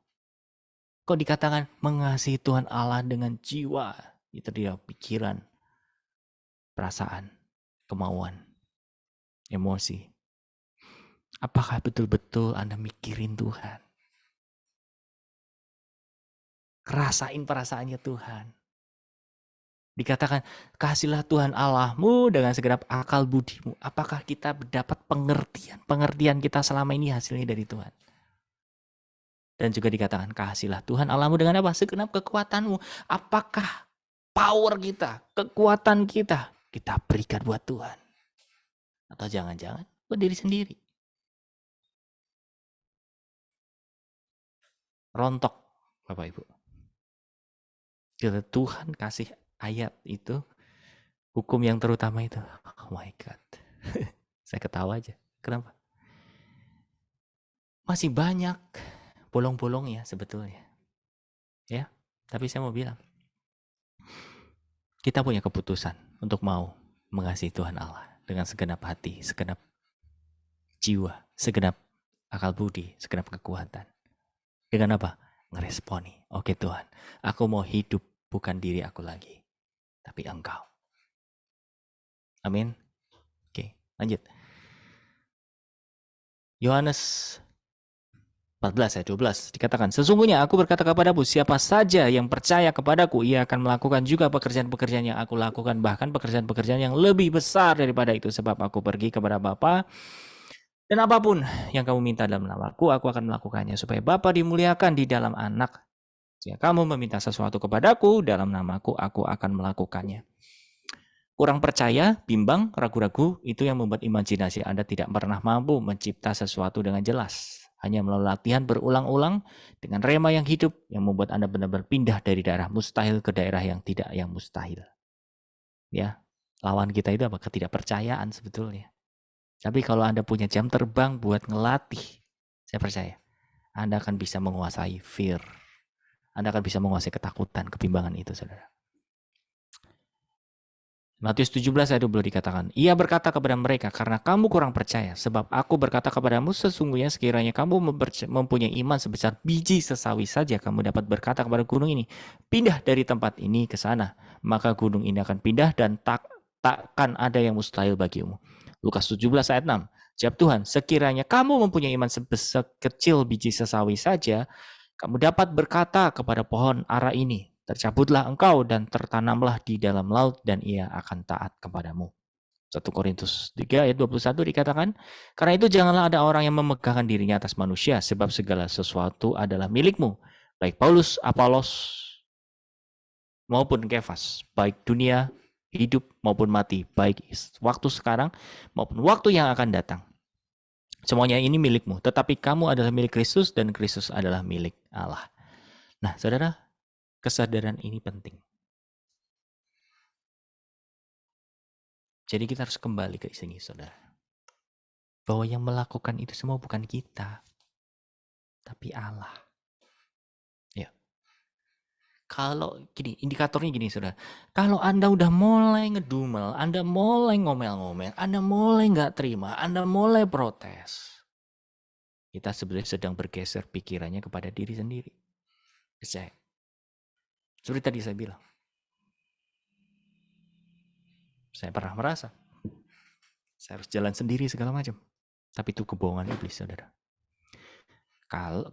Kok dikatakan mengasihi Tuhan Allah dengan jiwa? Itu dia pikiran, perasaan, kemauan, emosi. Apakah betul-betul Anda mikirin Tuhan? Rasain perasaannya Tuhan. Dikatakan, kasihlah Tuhan Allahmu dengan segenap akal budimu. Apakah kita mendapat pengertian? Pengertian kita selama ini hasilnya dari Tuhan. Dan juga dikatakan, kasihlah Tuhan Allahmu dengan apa? Segenap kekuatanmu. Apakah power kita, kekuatan kita berikan buat Tuhan? Atau jangan-jangan buat diri sendiri? Rontok, Bapak Ibu. Jadi Tuhan kasih ayat itu, hukum yang terutama itu. Oh my God. Saya ketawa aja. Kenapa? Masih banyak bolong-bolong ya sebetulnya. Ya, tapi saya mau bilang. Kita punya keputusan untuk mau mengasihi Tuhan Allah dengan segenap hati, segenap jiwa, segenap akal budi, segenap kekuatan. Dengan apa? Ngeresponi. Oke Tuhan, aku mau hidup bukan diri aku lagi, tapi Engkau. Amin. Oke, lanjut. Yohanes 14 ayat 12 dikatakan, sesungguhnya aku berkata kepadamu, siapa saja yang percaya kepadaku, ia akan melakukan juga pekerjaan-pekerjaan yang aku lakukan, bahkan pekerjaan-pekerjaan yang lebih besar daripada itu, sebab aku pergi kepada Bapa. Dan apapun yang kamu minta dalam namaku, aku akan melakukannya, supaya Bapa dimuliakan di dalam Anak. Jika kamu meminta sesuatu kepadaku dalam namaku, aku akan melakukannya. Kurang percaya, bimbang, ragu-ragu, itu yang membuat imajinasi Anda tidak pernah mampu mencipta sesuatu dengan jelas. Hanya melalui latihan berulang-ulang dengan rema yang hidup, yang membuat Anda benar-benar pindah dari daerah mustahil ke daerah yang tidak yang mustahil. Ya, lawan kita itu apa? Ketidakpercayaan sebetulnya. Tapi kalau Anda punya jam terbang buat ngelatih, saya percaya Anda akan bisa menguasai fear. Anda akan bisa menguasai ketakutan, kebimbangan itu, saudara. Matius 17 ayat 20 dikatakan, ia berkata kepada mereka, karena kamu kurang percaya, sebab aku berkata kepadamu, sesungguhnya sekiranya kamu mempunyai iman sebesar biji sesawi saja, kamu dapat berkata kepada gunung ini, pindah dari tempat ini ke sana, maka gunung ini akan pindah dan takkan ada yang mustahil bagimu. Lukas 17 ayat 6, jawab Tuhan, sekiranya kamu mempunyai iman sebesar kecil biji sesawi saja, kamu dapat berkata kepada pohon ara ini, tercabutlah engkau dan tertanamlah di dalam laut dan ia akan taat kepadamu. 1 Korintus 3 ayat 21 dikatakan, karena itu janganlah ada orang yang memegahkan dirinya atas manusia, sebab segala sesuatu adalah milikmu, baik Paulus, Apolos, maupun Kefas, baik dunia, hidup maupun mati, baik waktu sekarang maupun waktu yang akan datang. Semuanya ini milikmu, tetapi kamu adalah milik Kristus dan Kristus adalah milik Allah. Nah, saudara, kesadaran ini penting. Jadi kita harus kembali ke sini, saudara. Bahwa yang melakukan itu semua bukan kita, tapi Allah. Ya. Kalau gini, indikatornya gini, saudara. Kalau Anda udah mulai ngedumel, Anda mulai ngomel-ngomel, Anda mulai nggak terima, Anda mulai protes, kita sebenarnya sedang bergeser pikirannya kepada diri sendiri. Percaya. Seperti tadi saya bilang. Saya pernah merasa saya harus jalan sendiri segala macam. Tapi itu kebohongan iblis, saudara. Kalau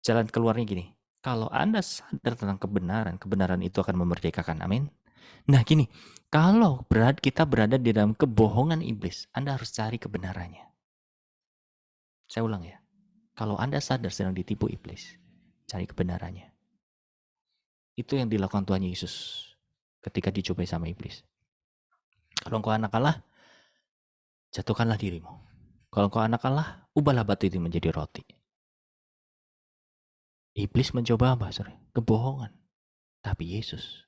jalan keluarnya gini. Kalau Anda sadar tentang kebenaran, kebenaran itu akan memerdekakan. Amin. Nah gini, kalau kita berada di dalam kebohongan iblis, Anda harus cari kebenarannya. Saya ulang ya. Kalau Anda sadar sedang ditipu iblis, cari kebenarannya. Itu yang dilakukan Tuhan Yesus ketika dicobai sama iblis. Kalau engkau anak Allah, jatuhkanlah dirimu. Kalau engkau anak Allah, ubahlah batu itu menjadi roti. Iblis mencoba apa? Kebohongan. Tapi Yesus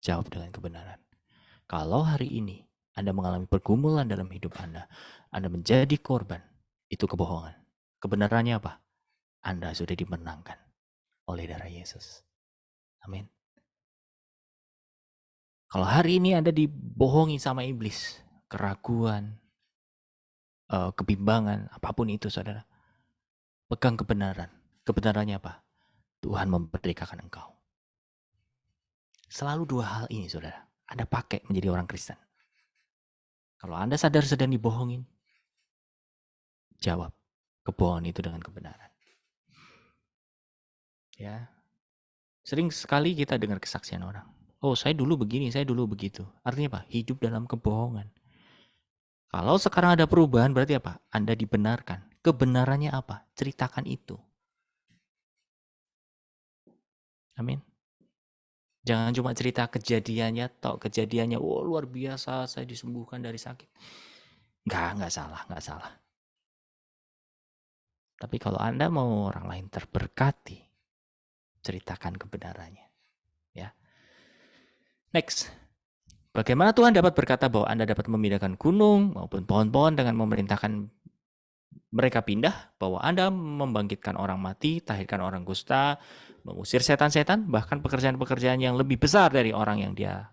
jawab dengan kebenaran. Kalau hari ini Anda mengalami pergumulan dalam hidup Anda menjadi korban, itu kebohongan. Kebenarannya apa? Anda sudah dimenangkan oleh darah Yesus. Amin. Kalau hari ini Anda dibohongi sama iblis, keraguan, kebimbangan, apapun itu, saudara, pegang kebenaran. Kebenarannya apa? Tuhan memerdekakan engkau. Selalu dua hal ini, saudara, Anda pakai menjadi orang Kristen. Kalau Anda sadar sedang dibohongin, jawab kebohongan itu dengan kebenaran. Ya, sering sekali kita dengar kesaksian orang. Oh, saya dulu begini, saya dulu begitu. Artinya apa? Hidup dalam kebohongan. Kalau sekarang ada perubahan, berarti apa? Anda dibenarkan. Kebenarannya apa? Ceritakan itu. Amin. Jangan cuma cerita kejadiannya, kejadiannya, oh luar biasa, saya disembuhkan dari sakit. Enggak salah. Tapi kalau Anda mau orang lain terberkati, ceritakan kebenarannya. Ya. Next. Bagaimana Tuhan dapat berkata bahwa Anda dapat memindahkan gunung maupun pohon-pohon dengan memerintahkan mereka pindah, bahwa Anda membangkitkan orang mati, tahirkan orang kusta, mengusir setan-setan, bahkan pekerjaan-pekerjaan yang lebih besar dari orang yang dia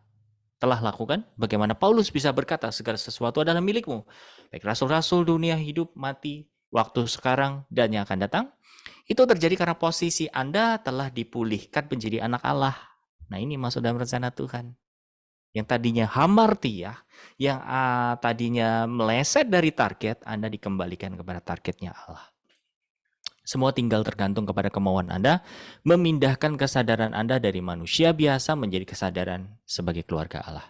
telah lakukan. Bagaimana Paulus bisa berkata segala sesuatu adalah milikmu, baik rasul-rasul, dunia, hidup, mati, waktu sekarang dan yang akan datang. Itu terjadi karena posisi Anda telah dipulihkan menjadi anak Allah. Nah, ini masuk dalam rencana Tuhan. Yang tadinya hamartia, yang tadinya meleset dari target, Anda dikembalikan kepada targetnya Allah. Semua tinggal tergantung kepada kemauan Anda memindahkan kesadaran Anda dari manusia biasa menjadi kesadaran sebagai keluarga Allah.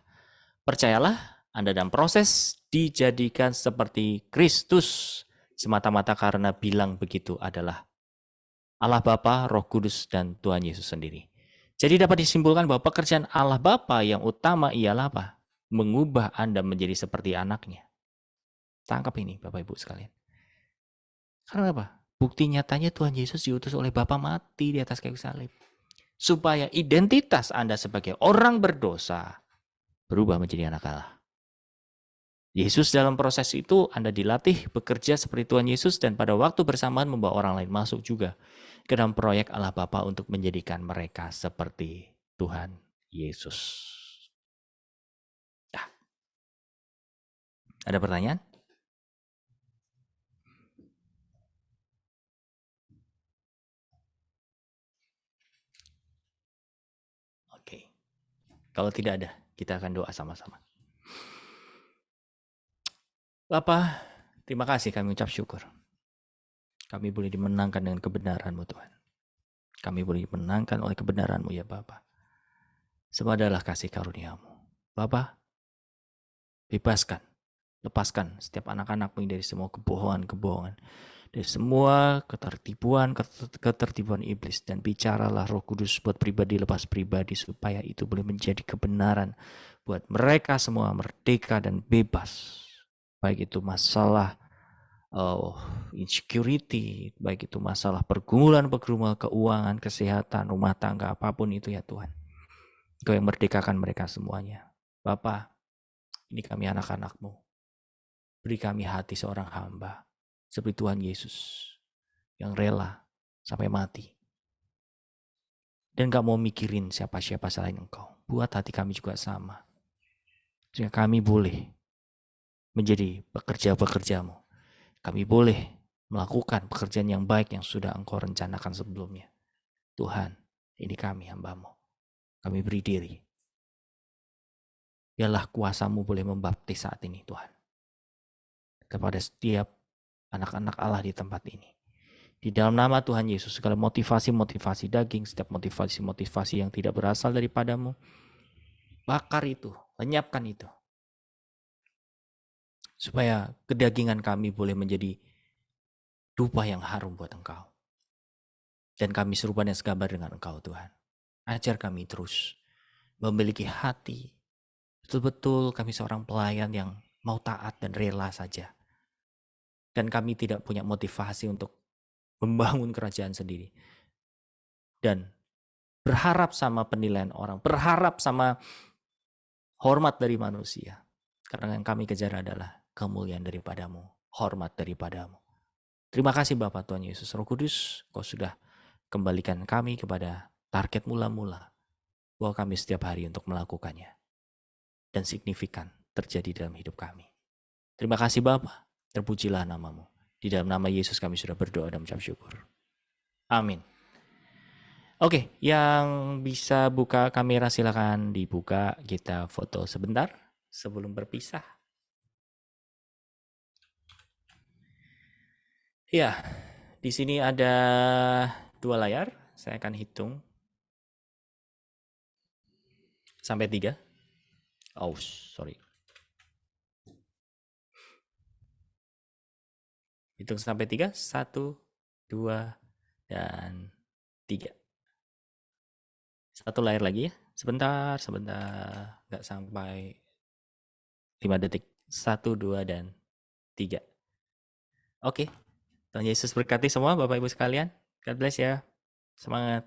Percayalah, Anda dalam proses dijadikan seperti Kristus semata-mata karena bilang begitu adalah Allah Bapa, Roh Kudus, dan Tuhan Yesus sendiri. Jadi dapat disimpulkan bahwa pekerjaan Allah Bapa yang utama ialah apa? Mengubah Anda menjadi seperti anaknya. Tangkap ini Bapak Ibu sekalian. Karena apa? Bukti nyatanya Tuhan Yesus diutus oleh Bapa mati di atas kayu salib. Supaya identitas Anda sebagai orang berdosa berubah menjadi anak Allah. Yesus dalam proses itu Anda dilatih bekerja seperti Tuhan Yesus dan pada waktu bersamaan membawa orang lain masuk juga ke dalam proyek Allah Bapa untuk menjadikan mereka seperti Tuhan Yesus. Nah, ada pertanyaan? Oke. Kalau tidak ada, kita akan doa sama-sama. Bapa, terima kasih, kami ucap syukur. Kami boleh dimenangkan dengan kebenaran-Mu Tuhan. Kami boleh dimenangkan oleh kebenaran-Mu ya Bapa. Semua adalah kasih karunia-Mu. Bapa, bebaskan, lepaskan setiap anak-anak-Mu dari semua kebohongan-kebohongan, dari semua ketertipuan iblis, dan bicaralah Roh Kudus buat pribadi lepas pribadi supaya itu boleh menjadi kebenaran buat mereka semua merdeka dan bebas. Baik itu masalah insecurity, baik itu masalah pergumulan keuangan, kesehatan, rumah tangga, apapun itu ya Tuhan. Engkau yang merdekakan mereka semuanya. Bapa, Ini kami anak-anak-Mu. Beri kami hati seorang hamba. Seperti Tuhan Yesus. Yang rela sampai mati. Dan gak mau mikirin siapa-siapa selain Engkau. Buat hati kami juga sama. Sehingga kami boleh menjadi pekerja-pekerja-Mu. Kami boleh melakukan pekerjaan yang baik yang sudah Engkau rencanakan sebelumnya. Tuhan, ini kami hamba-Mu. Kami beri diri. Biarlah kuasa-Mu boleh membaptis saat ini, Tuhan. Kepada setiap anak-anak Allah di tempat ini. Di dalam nama Tuhan Yesus, segala motivasi-motivasi daging, setiap motivasi-motivasi yang tidak berasal daripada-Mu, bakar itu, lenyapkan itu. Supaya kedagingan kami boleh menjadi dupa yang harum buat Engkau. Dan kami serupa dan segambar dengan Engkau, Tuhan. Ajar kami terus memiliki hati. Betul-betul kami seorang pelayan yang mau taat dan rela saja. Dan kami tidak punya motivasi untuk membangun kerajaan sendiri. Dan berharap sama penilaian orang. Berharap sama hormat dari manusia. Karena yang kami kejar adalah kemuliaan daripada-Mu. Hormat daripada-Mu. Terima kasih Bapak Tuhan Yesus Roh Kudus. Kau sudah kembalikan kami kepada target mula-mula. Bahwa kami setiap hari untuk melakukannya. Dan signifikan terjadi dalam hidup kami. Terima kasih Bapa, terpujilah nama-Mu. Di dalam nama Yesus kami sudah berdoa dan mengucap syukur. Amin. Oke, yang bisa buka kamera silakan dibuka. Kita foto sebentar sebelum berpisah. Ya, di sini ada 2 layar. Saya akan hitung sampai 3. Oh, sorry. Hitung sampai 3. 1, 2, dan 3. 1 layar lagi ya. Sebentar. Nggak sampai 5 detik. 1, 2, dan 3. Oke. Tuhan Yesus berkati semua Bapak Ibu sekalian. God bless ya. Semangat.